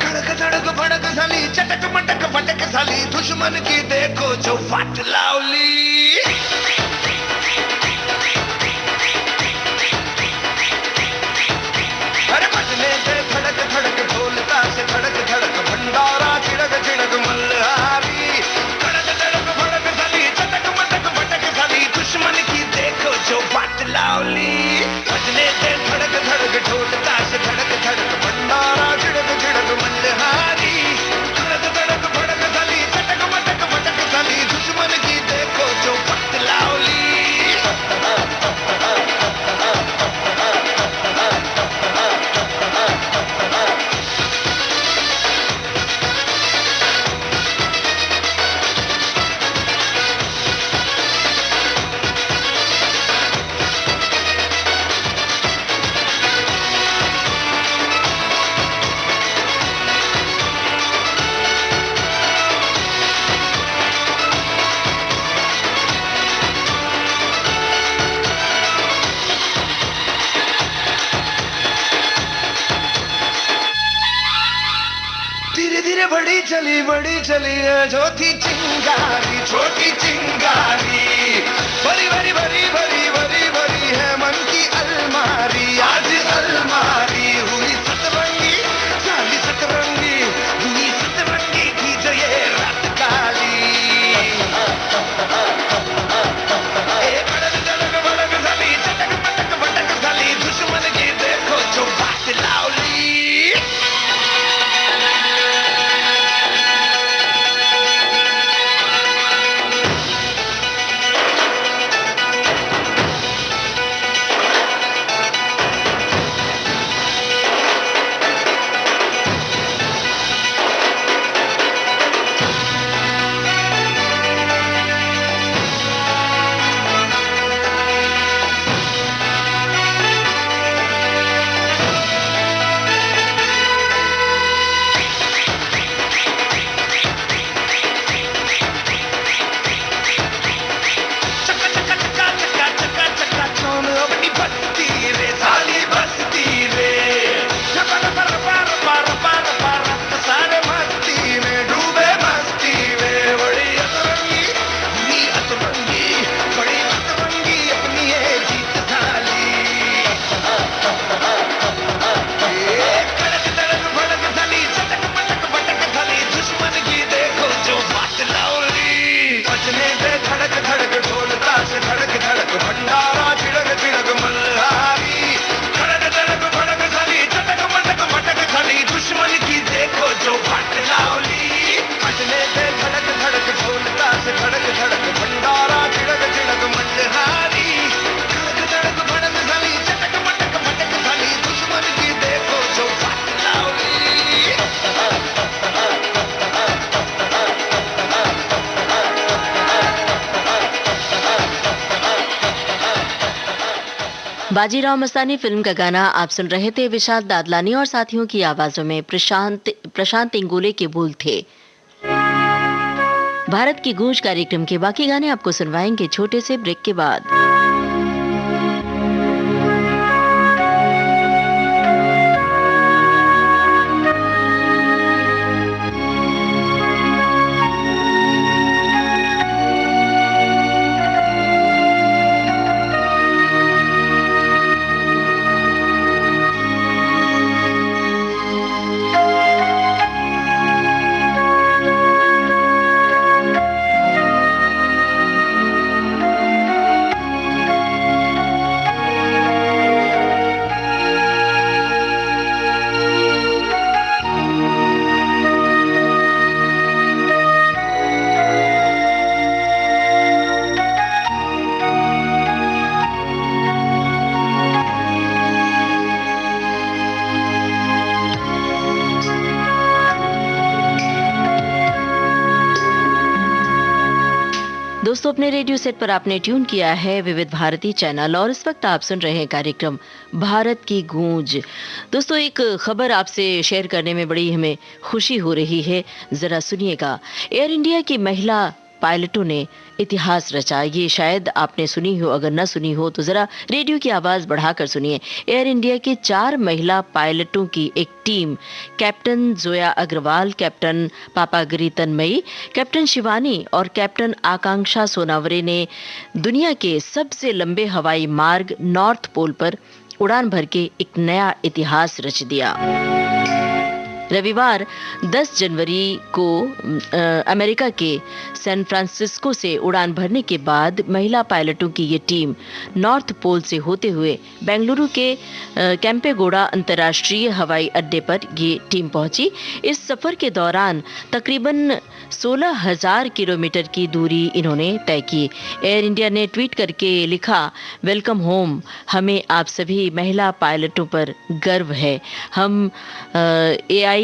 खड़क धड़क भड़क साली चटक मटक फटक साली दुश्मन की देखो जो फट लावली अरे बजने दे धड़क धड़क ढोल ताश धड़क धड़क भंडारा चिड़क मल्हारी खड़क धड़क भड़क साली चटक मटक फटक साली दुश्मन की देखो जो फट लावली बजने दे धड़क धड़क ढोल ताश धड़क धड़क भंडारा चिड़क मल्हारी खड़क धड़क भड़क साली चटक मटक फटक साली दुश्मन की देखो जो फट लावली धीरे धीरे बड़ी चली है छोटी चिंगारी भरी भरी भरी भरी भरी भरी है मन की अलमारी आज अलमारी हुई सतरंगी साली सतरंगी हुई सतरंगी थी जो ये रात काली धड़क भड़क साली चटक पटक भटक साली दुश्मन की देखो जो बात लावली बाजीराव मस्तानी फिल्म का गाना आप सुन रहे थे। विशाल दादलानी और साथियों की आवाजों में प्रशांत इंगोले के बोल थे। भारत की गूंज कार्यक्रम के बाकी गाने आपको सुनवाएंगे छोटे से ब्रेक के बाद। दोस्तों, अपने रेडियो सेट पर आपने ट्यून किया है विविध भारती चैनल और इस वक्त आप सुन रहे हैं कार्यक्रम भारत की गूंज। दोस्तों, एक खबर आपसे शेयर करने में बड़ी हमें खुशी हो रही है, जरा सुनिएगा। एयर इंडिया की महिला पायलटों ने इतिहास रचा। ये शायद आपने सुनी हो, अगर न सुनी हो तो जरा रेडियो की आवाज बढ़ाकर सुनिए। एयर इंडिया के 4 महिला पायलटों की एक टीम, captain Zoya Agarwal, captain Papagiri Tanmayi, captain Shivani और कैप्टन आकांक्षा सोनावरे ने दुनिया के सबसे लंबे हवाई मार्ग नॉर्थ पोल पर उड़ान भर के एक नया इतिहास रच दिया। रविवार 10 जनवरी को अमेरिका के सैन फ्रांसिस्को से उड़ान भरने के बाद महिला पायलटों की ये टीम नॉर्थ पोल से होते हुए बेंगलुरु के कैंपेगौड़ा अंतर्राष्ट्रीय हवाई अड्डे पर ये टीम पहुंची। इस सफर के दौरान तकरीबन 16,000 किलोमीटर की दूरी इन्होंने तय की। एयर इंडिया ने ट्वीट करके लिखा, वेलकम होम, हमें आप सभी महिला पायलटों पर गर्व है। हम AI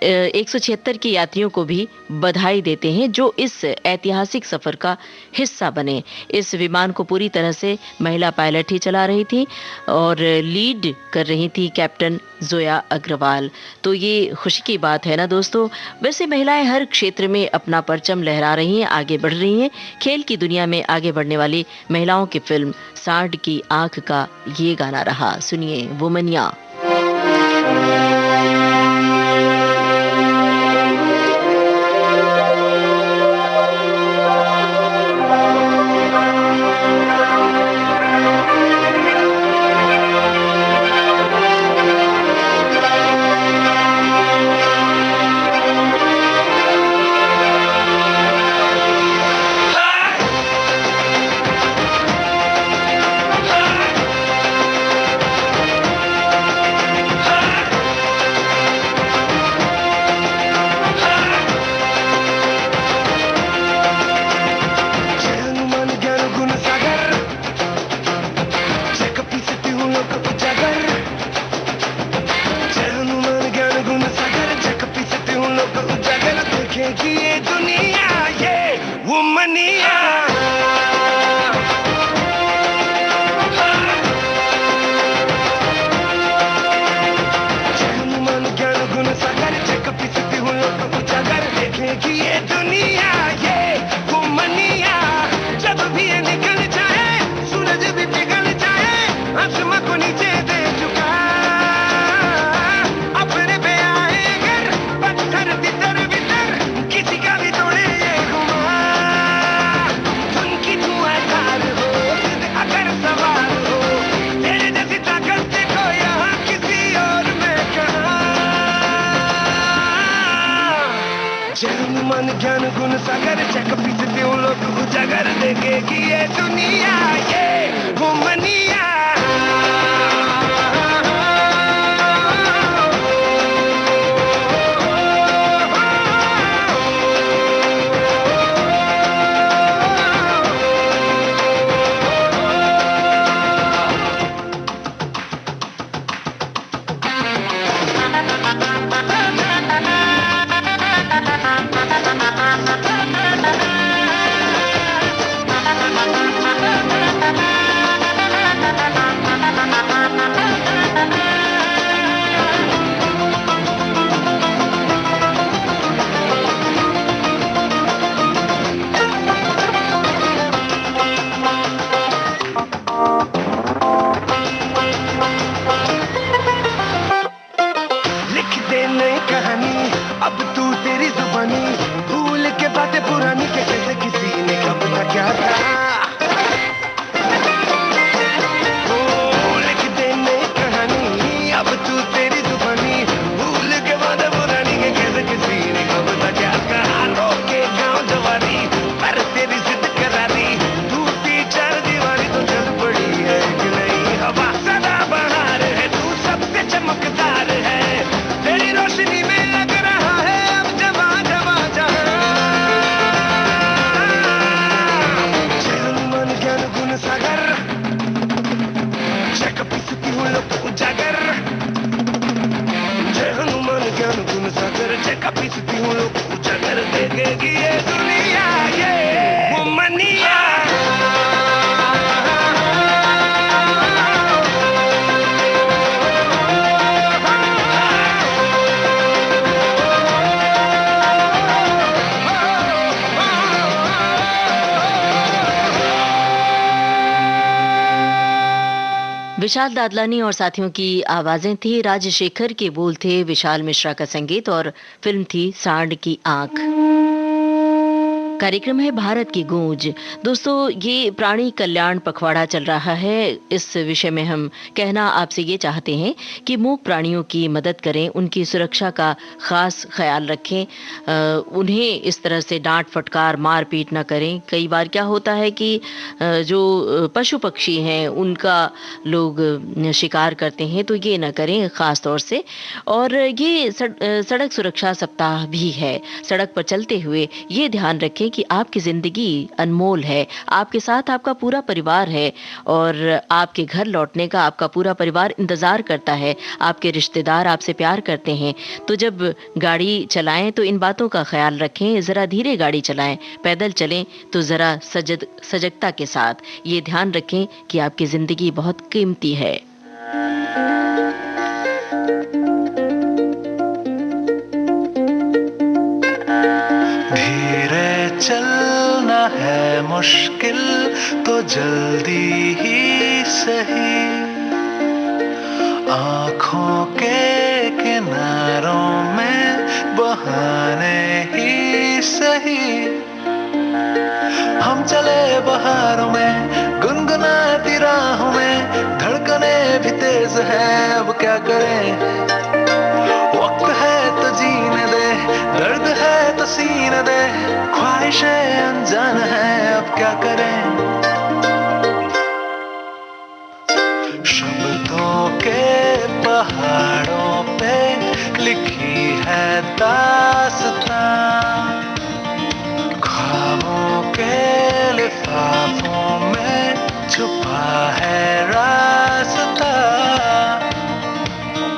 176 के यात्रियों को भी बधाई देते हैं जो इस ऐतिहासिक सफर का हिस्सा बने। इस विमान को पूरी तरह से महिला पायलट ही चला रही थी और लीड कर रही थी कैप्टन जोया अग्रवाल। तो ये खुशी की बात है ना दोस्तों। वैसे महिलाएं हर क्षेत्र में अपना परचम लहरा रही हैं, आगे बढ़ रही हैं। खेल की दुनिया में आगे बढ़ने वाली महिलाओं की फिल्म सांड की आंख का ये गाना रहा, सुनिए वुमनिया। मन ज्ञान गुण सागर चक पीसते हूँ लोग उजागर देखेगी ये दुनिया ये घुमनिया। फूलों को उजागर देखेगी ये दुनिया, ये वो मनिया। विशाल दादलानी और साथियों की आवाजें थी, राजशेखर के बोल थे, विशाल मिश्रा का संगीत और फिल्म थी सांड की आंख। कार्यक्रम है भारत की गूंज। दोस्तों, ये प्राणी कल्याण पखवाड़ा चल रहा है। इस विषय में हम कहना आपसे ये चाहते हैं कि मूक प्राणियों की मदद करें, उनकी सुरक्षा का खास ख्याल रखें, उन्हें इस तरह से डांट फटकार मारपीट ना करें। कई बार क्या होता है कि जो पशु पक्षी हैं उनका लोग शिकार करते हैं, तो ये ना करें खास तौर से। और ये सड़क सुरक्षा सप्ताह भी है। सड़क पर चलते हुए ये ध्यान रखें कि आपकी जिंदगी अनमोल है, आपके साथ आपका पूरा परिवार है और आपके घर लौटने का आपका पूरा परिवार इंतजार करता है, आपके रिश्तेदार आपसे प्यार करते हैं। तो जब गाड़ी चलाएं तो इन बातों का ख्याल रखें, जरा धीरे गाड़ी चलाएं, पैदल चलें तो जरा सजगता के साथ ये ध्यान रखें कि आपकी जिंदगी बहुत कीमती है। चलना है मुश्किल तो जल्दी ही सही, आँखों के किनारों में बहाने ही सही। हम चले बहारों में गुनगुनाती राहों में, धड़कने भी तेज है अब क्या करें। वक्त है तो जीने दे, दर्द है तो सीने दे, ख्वाहिशें अनजान है अब क्या करें। शब्दों के पहाड़ों पे लिखी है दास्तां, ख्वाबों के लिफाफों में छुपा है रास्ता।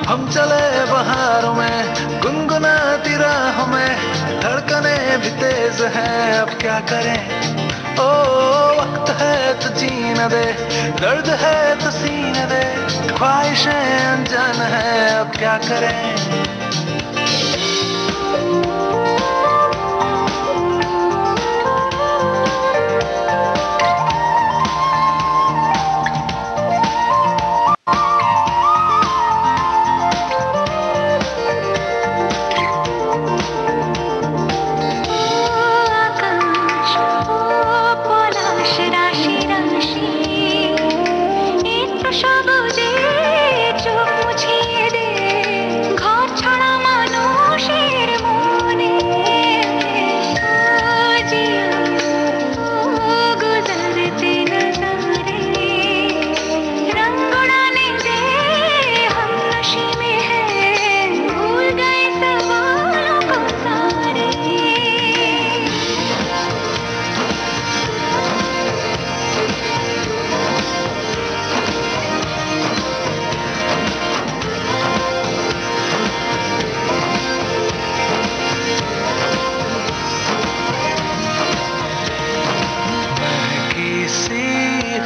हम चले बहारों में गुनगुनाती राहों में, धड़कने भी तेज है अब क्या करें। ओ वक्त है तो जीने दे, दर्द है तो सीने दे, ख्वाहिशें अनजान है अब क्या करें।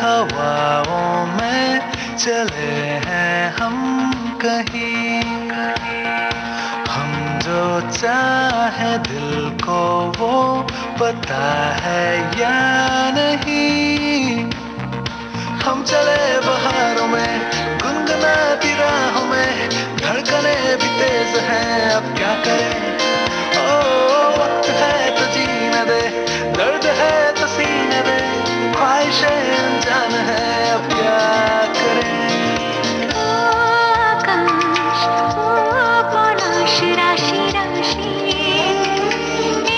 हवाओं में चले हैं हम कहीं, हम जो चाहे दिल को वो पता है या नहीं। हम चले बहारों में गुनगुनाती राहों में, धड़कने भी तेज हैं अब क्या करें। ओ वक्त है तो जीने दे, दर्द है तो सीने दे, ख्वाहिशें अनजान है अब क्या करें। आकाश ओ পলাশ রাশি রাশি,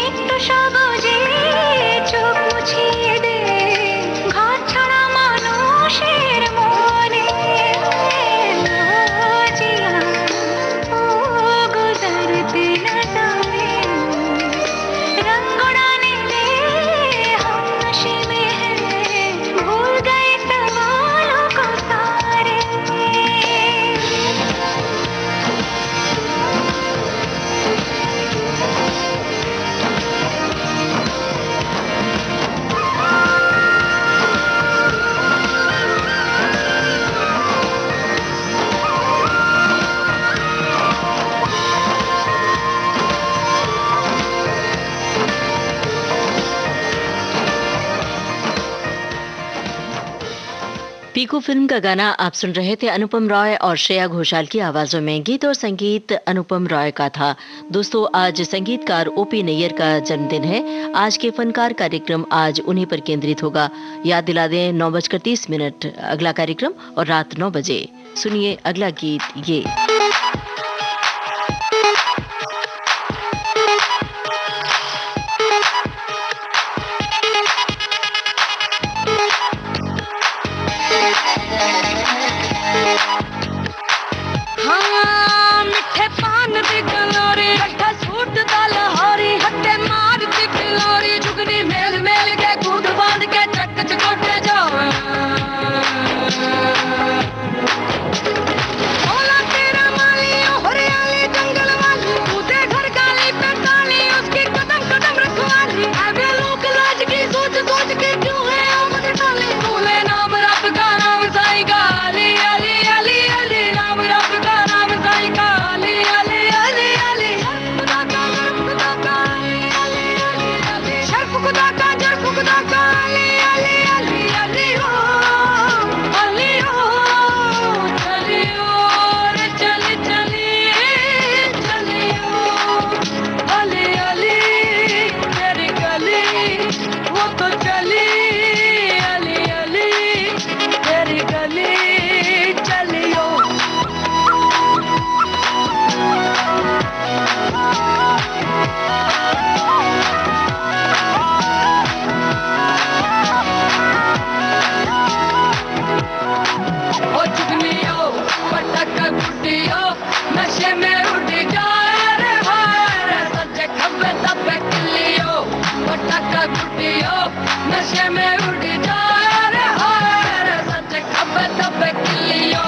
একটু সবুজে চোখ মুছিয়ে দে, ঘর ছাড়া মানুষের মনে। ও জিয়া ও গুজরতে নজর पीकू फिल्म का गाना आप सुन रहे थे अनुपम रॉय और श्रेया घोषाल की आवाजों में। गीत और संगीत अनुपम रॉय का था। दोस्तों, आज संगीतकार ओपी नैयर का जन्मदिन है। आज के फनकार कार्यक्रम आज उन्हीं पर केंद्रित होगा। याद दिला दें 9:30 अगला कार्यक्रम और रात 9 बजे। सुनिए अगला गीत ये। हाँ मिठे पान दी गलोरी रखा सूट दा लहोरी हट्टे मार दी खिलोरी जुगनी मेल मेल के कूद बांध के चक चकोटे जावे ओला तेरा माली ओ हरियाली जंगल वाली कूदे घर गाली पे ताली उसकी कदम कदम रखवाली आगे लोग लाज की सोच सोच के क्यों है आमद डाली भूले नाम रब का नाम साईं का अली अली अली अली नाम रब का नाम साईं का अली अली अली अली खुदा का खुदा का अली अली अली अली शर्फ खुदा का जर्फ खुदा का अली अली अली अली ओ चलियो रे चली चली चलियो अली अली तेरी गली वो तो चली अली अली तेरी गली चलियो ओ चुगलियो पटक गुड्डियो नशे में उड़ जाए रे हाय सच्चे खब्बे तब्बे किलियो पटक गुड्डियो नशे में उड़ जाए रे हाय सच्चे खब्बे तब्बे किलियो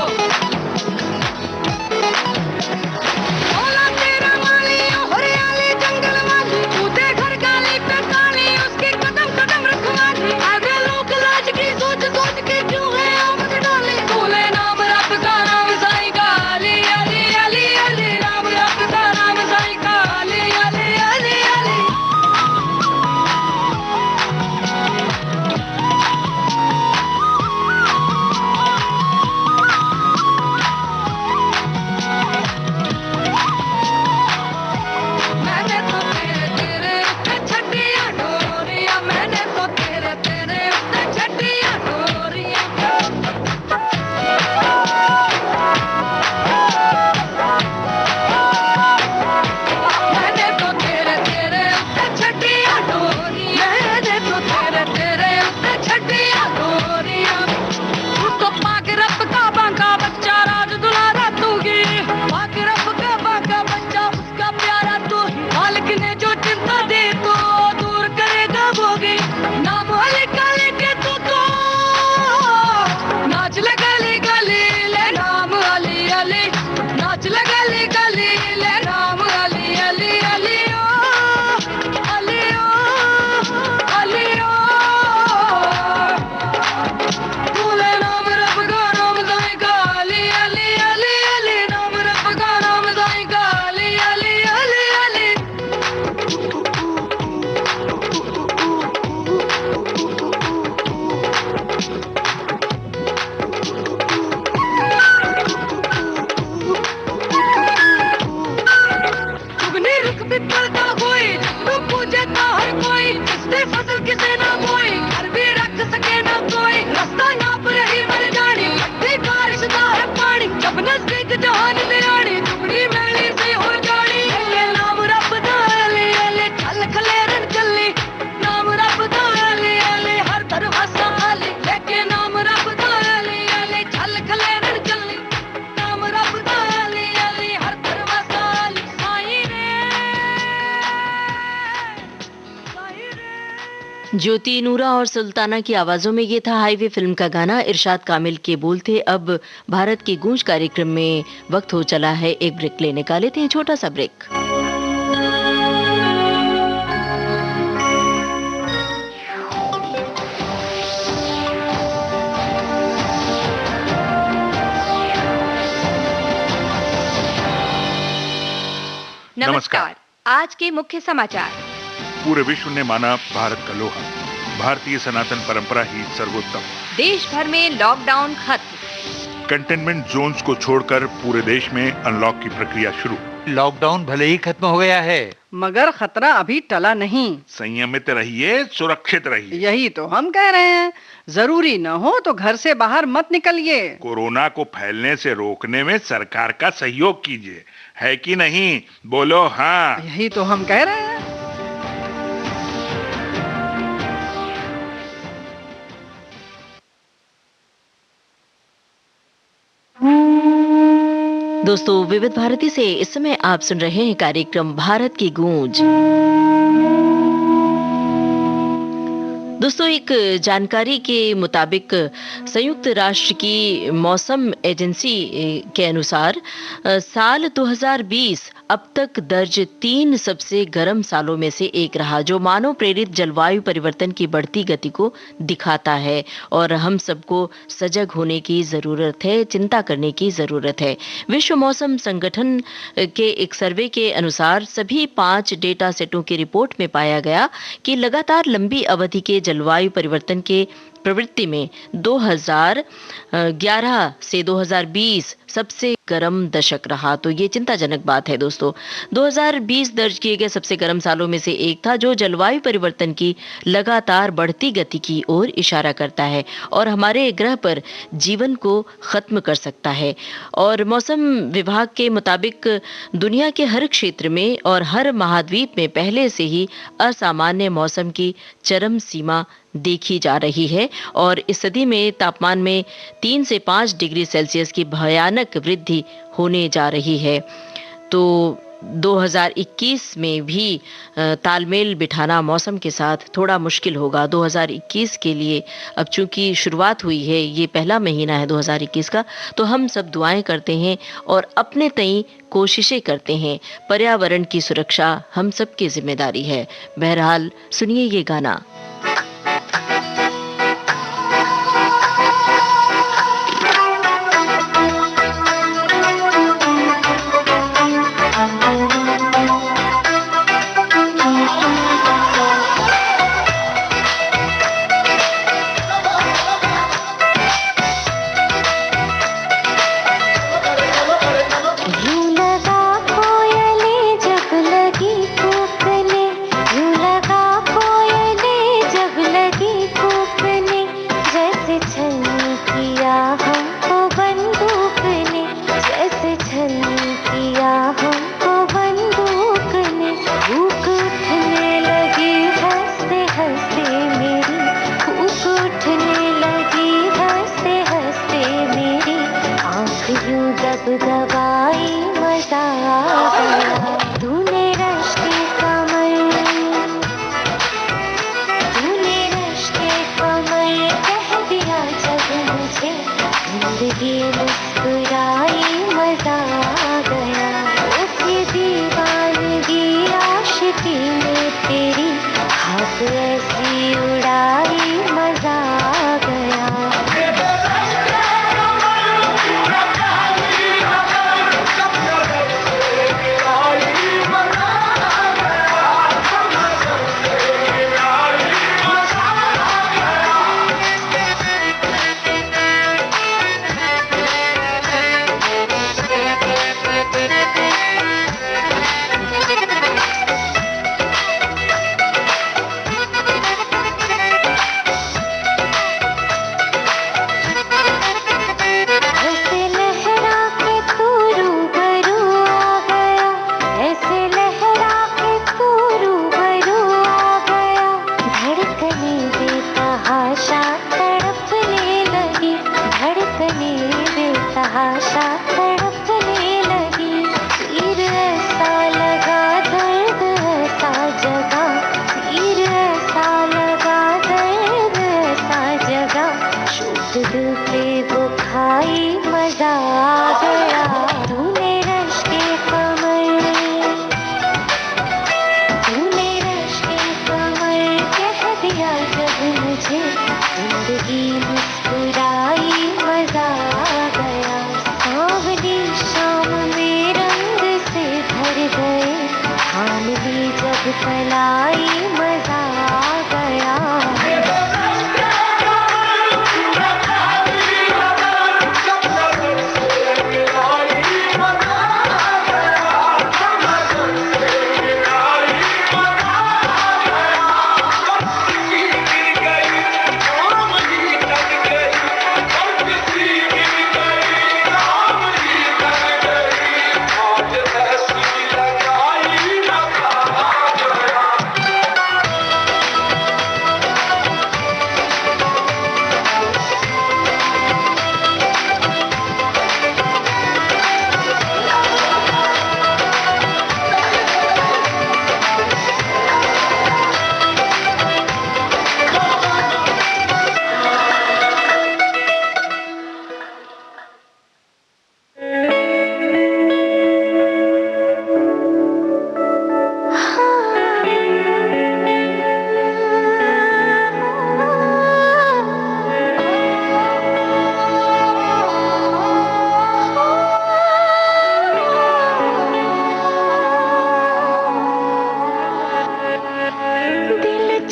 ओला तेरा माली ओ हरियाली जंगल वाली कूदे घर गाली पे ताली उसकी कदम कदम रखवाली आगे लोग लाज की सोच सोच के क्यों है आमद डाली भूले नाम रब का नाम साईं का अली अली अली अली नाम रब का नाम साईं का अली अली अली अली मैंने तो तेरे तेरे उत्ते छड्डियां डोरियां मैंने तो तेरे तेरे उत्ते छड्डियां डोरियां मैंने तो तेरे तेरे उत्ते छड्डियां डोरियां मैंने तो तेरे तेरे उत्ते छड्डियां डोरियां उसको पाक रब का बांका बच्चा राज दुलारा तूगी पाक रब का बांका बच्चा उसका प्यारा तू मालिक ने जो चिंता दी तो दूर करेगा भोगी नाम अली का लेके तू तो नाच ले गली गली ले नाम अली अली नाच ले गली गली ले नाम अली अली अली ओ अली ओ अली ओ भूले नाम रब का नाम साईं का अली अली अली अली नाम रब का नाम साईं का अली अली अली अली चुगनी रुख भी पड़ता कोई तू पूजे ना हर कोई इससे फसल किसे ना कोई घर भी रख सके ना कोई रास्ता नाप रही मर जानी हट्टी बारिश ना है पानी जब नजदीक जहान ले आनी चुगनी मैली से हो जानी ये नाम रब दा अली अली चल खलेरन चली नाम रब दा अली अली हर दरवाजा खाली लेके नाम रब दा अली अली चल खलेरन चली नाम रब दा अली अली हर दरवाजा खाली साईं रे साईं रे ज्योति नूरा और सुल्ताना की आवाजों में ये था हाईवे फिल्म का गाना। इरशाद कामिल के बोल थे। अब भारत की गूंज कार्यक्रम में वक्त हो चला है एक ब्रेक लेने का। लेते हैं छोटा सा ब्रेक। नमस्कार। आज के मुख्य समाचार। पूरे विश्व ने माना भारत का लोहा, भारतीय सनातन परंपरा ही सर्वोत्तम। देश भर में लॉकडाउन खत्म। कंटेनमेंट जोन्स को छोड़कर पूरे देश में अनलॉक की प्रक्रिया शुरू। लॉकडाउन भले ही खत्म हो गया है, मगर खतरा अभी टला नहीं। संयमित रहिए, सुरक्षित रहिए। यही तो हम कह रहे हैं, जरूरी न हो तो घर से बाहर मत निकलिए। कोरोना को फैलने से रोकने में सरकार का सहयोग कीजिए, है कि नहीं? बोलो हाँ। यही तो हम कह रहे हैं। दोस्तों, विविध भारती से इस समय आप सुन रहे हैं कार्यक्रम भारत की गूंज। दोस्तों, एक जानकारी के मुताबिक संयुक्त राष्ट्र की मौसम एजेंसी के अनुसार साल 2020 अब तक दर्ज 3 सबसे गर्म सालों में से एक रहा, जो मानव प्रेरित जलवायु परिवर्तन की बढ़ती गति को दिखाता है और हम सबको सजग होने की जरूरत है, चिंता करने की जरूरत है। विश्व मौसम संगठन के एक सर्वे के अनुसार सभी 5 डेटा सेटों की रिपोर्ट में पाया गया कि लगातार लंबी अवधि के जलवायु परिवर्तन के प्रवृत्ति में 2011 से 2020 सबसे गर्म दशक रहा। तो ये चिंताजनक बात है दोस्तों। 2020 दर्ज किए गए सबसे गर्म सालों में से एक था, जो जलवायु परिवर्तन की लगातार बढ़ती गति की ओर इशारा करता है और हमारे ग्रह पर जीवन को खत्म कर सकता है। और मौसम विभाग के मुताबिक दुनिया के हर क्षेत्र में और हर महाद्वीप में पहले से ही असामान्य मौसम की चरम सीमा देखी जा रही है और इस सदी में तापमान में 3 से 5 डिग्री सेल्सियस की भयानक वृद्धि होने जा रही है। तो 2021 में भी तालमेल बिठाना मौसम के साथ थोड़ा मुश्किल होगा। 2021 के लिए अब चूंकि शुरुआत हुई है, ये पहला महीना है 2021 का, तो हम सब दुआएं करते हैं और अपने तई कोशिशें करते हैं। पर्यावरण की सुरक्षा हम सबकी जिम्मेदारी है। बहरहाल सुनिए ये गाना। फैलाई मजा आ गया।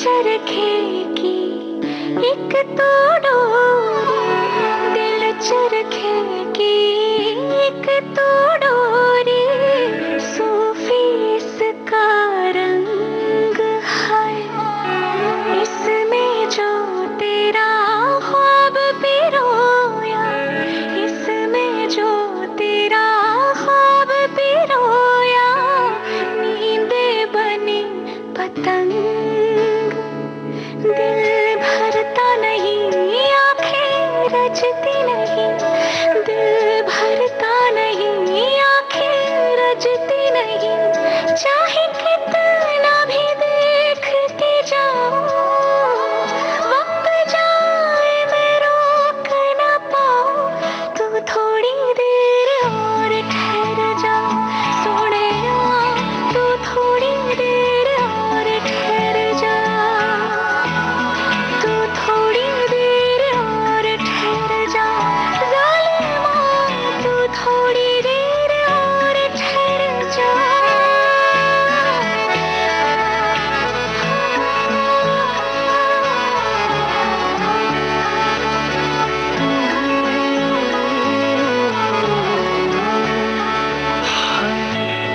चरखे की एक तो डोरी, दिल चरखे की एक तो डोरी, सूफी इसका रंग है, इसमें जो तेरा ख्वाब पिरोया, इसमें जो तेरा ख्वाब पिरोया, नींदे बनी पतंग, दिल भरता नहीं आंखें रजती नहीं, दिल भरता नहीं आंखें रजती नहीं, चाहे कितना भी देखती जाऊं, वक्त जाए मैं रोक न पाऊं, तू थोड़ी देर और ठहर जा सोनिया, तू थोड़ी देर और ठहर जा, तू थोड़ी देर और ठहर जा ज़ालिमा, तू थोड़ी देर और ठहर जा।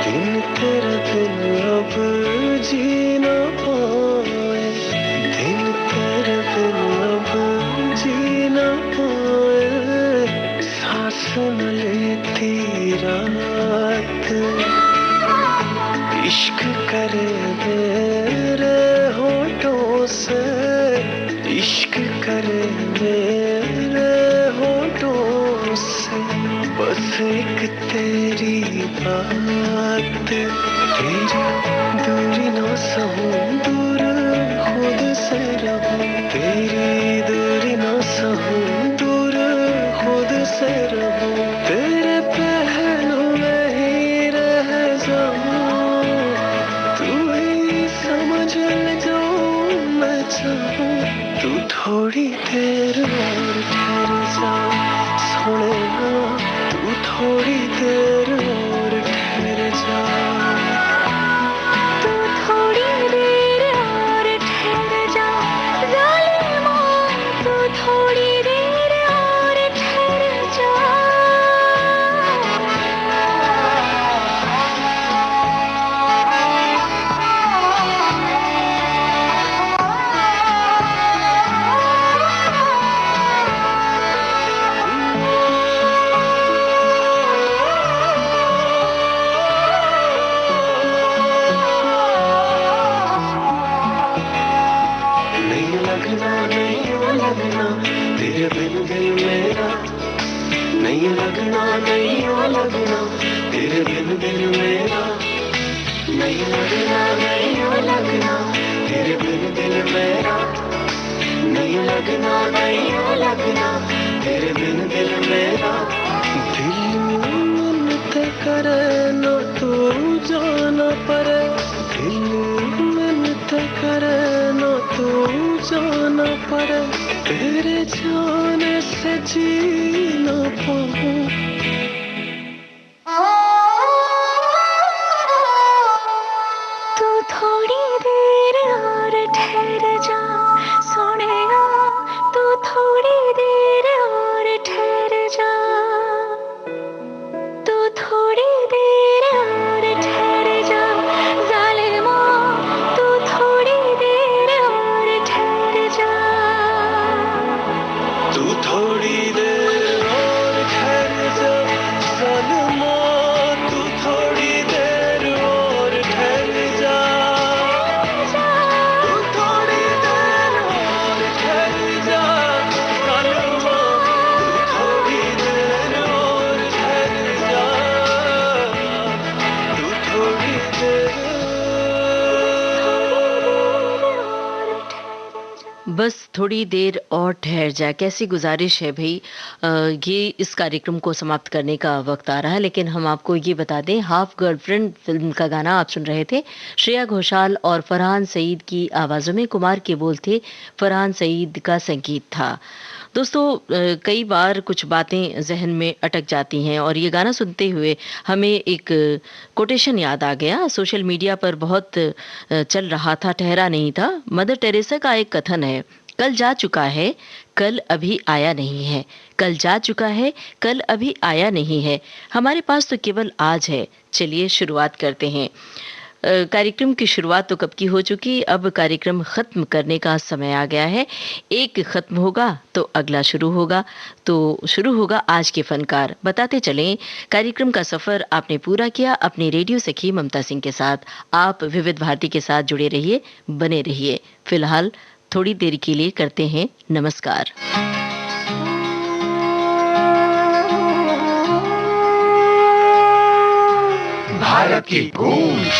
दिन तेरा दिन अब जी ना पाए, दिन तेरा दिन अब जी ना पाए, सांस न लेती रात, इश्क करे मेरे होठों से, इश्क करे मेरे होठों से, बस एक तेरी बात, तेरी दूरी ना सहूं, दूर खुद से रहूं, तेरी दूरी ना सहूं, दूर खुद से रहूं, तेरे पहलू में ही रह जाऊं, तू ही समझ ले जो मैं चाहूं, तू थोड़ी देर और ठहर जा सोनिया, तू थोड़ी देर और ठहर जा, तू थोड़ी देर और ठहर जा ज़ालिमा, तू थोड़ी देर और ठहर जा। नहीं लगना तेरे बिन दिल मेरा, नहीं लगना तेरे बिन दिल मेरा, नहीं लगना तेरे बिन दिल मेरा, नहीं लगना तेरे बिन दिल मेरा, दिल मन ते करे ना तू जाना पड़े, दिल मन ते करे ना तू जाना पड़े, तेरे जाने से जी ना पाऊं, तू थोड़ी देर और ठहर जा सोनिया, तू थोड़ी देर और ठहर जा, तू थोड़ी देर और ठहर जा ज़ालिमा, तू थोड़ी देर और ठहर जा, तू थोड़ी देर और ठहर जा सलमा, तू थोड़ी देर और ठहर जा, तू थोड़ी देर और ठहर जा सलमा, तू थोड़ी देर और ठहर जा, तू थोड़ी देर बस थोड़ी देर और ठहर जा, कैसी गुजारिश है भाई। ये इस कार्यक्रम को समाप्त करने का वक्त आ रहा है, लेकिन हम आपको ये बता दें, हाफ गर्लफ्रेंड फिल्म का गाना आप सुन रहे थे। श्रेया घोषाल और फरहान सईद की आवाज़ों में, कुमार के बोल थे, फरहान सईद का संगीत था। दोस्तों कई बार कुछ बातें जहन में अटक जाती हैं और ये गाना सुनते हुए हमें एक कोटेशन याद आ गया। सोशल मीडिया पर बहुत चल रहा था, ठहरा नहीं था। मदर टेरेसा का एक कथन है, कल जा चुका है, कल अभी आया नहीं है। कल जा चुका है, कल अभी आया नहीं है। हमारे पास तो केवल आज है। चलिए शुरुआत करते हैं। कार्यक्रम की शुरुआत तो कब की हो चुकी, अब कार्यक्रम खत्म करने का समय आ गया है। एक खत्म होगा तो अगला शुरू होगा। तो शुरू होगा आज के फनकार। बताते चलें, कार्यक्रम का सफर आपने पूरा किया अपनी रेडियो सखी ममता सिंह के साथ। आप विविध भारती के साथ जुड़े रहिए, बने रहिए। फिलहाल थोड़ी देर के लिए करते हैं नमस्कार। भारत की गूंज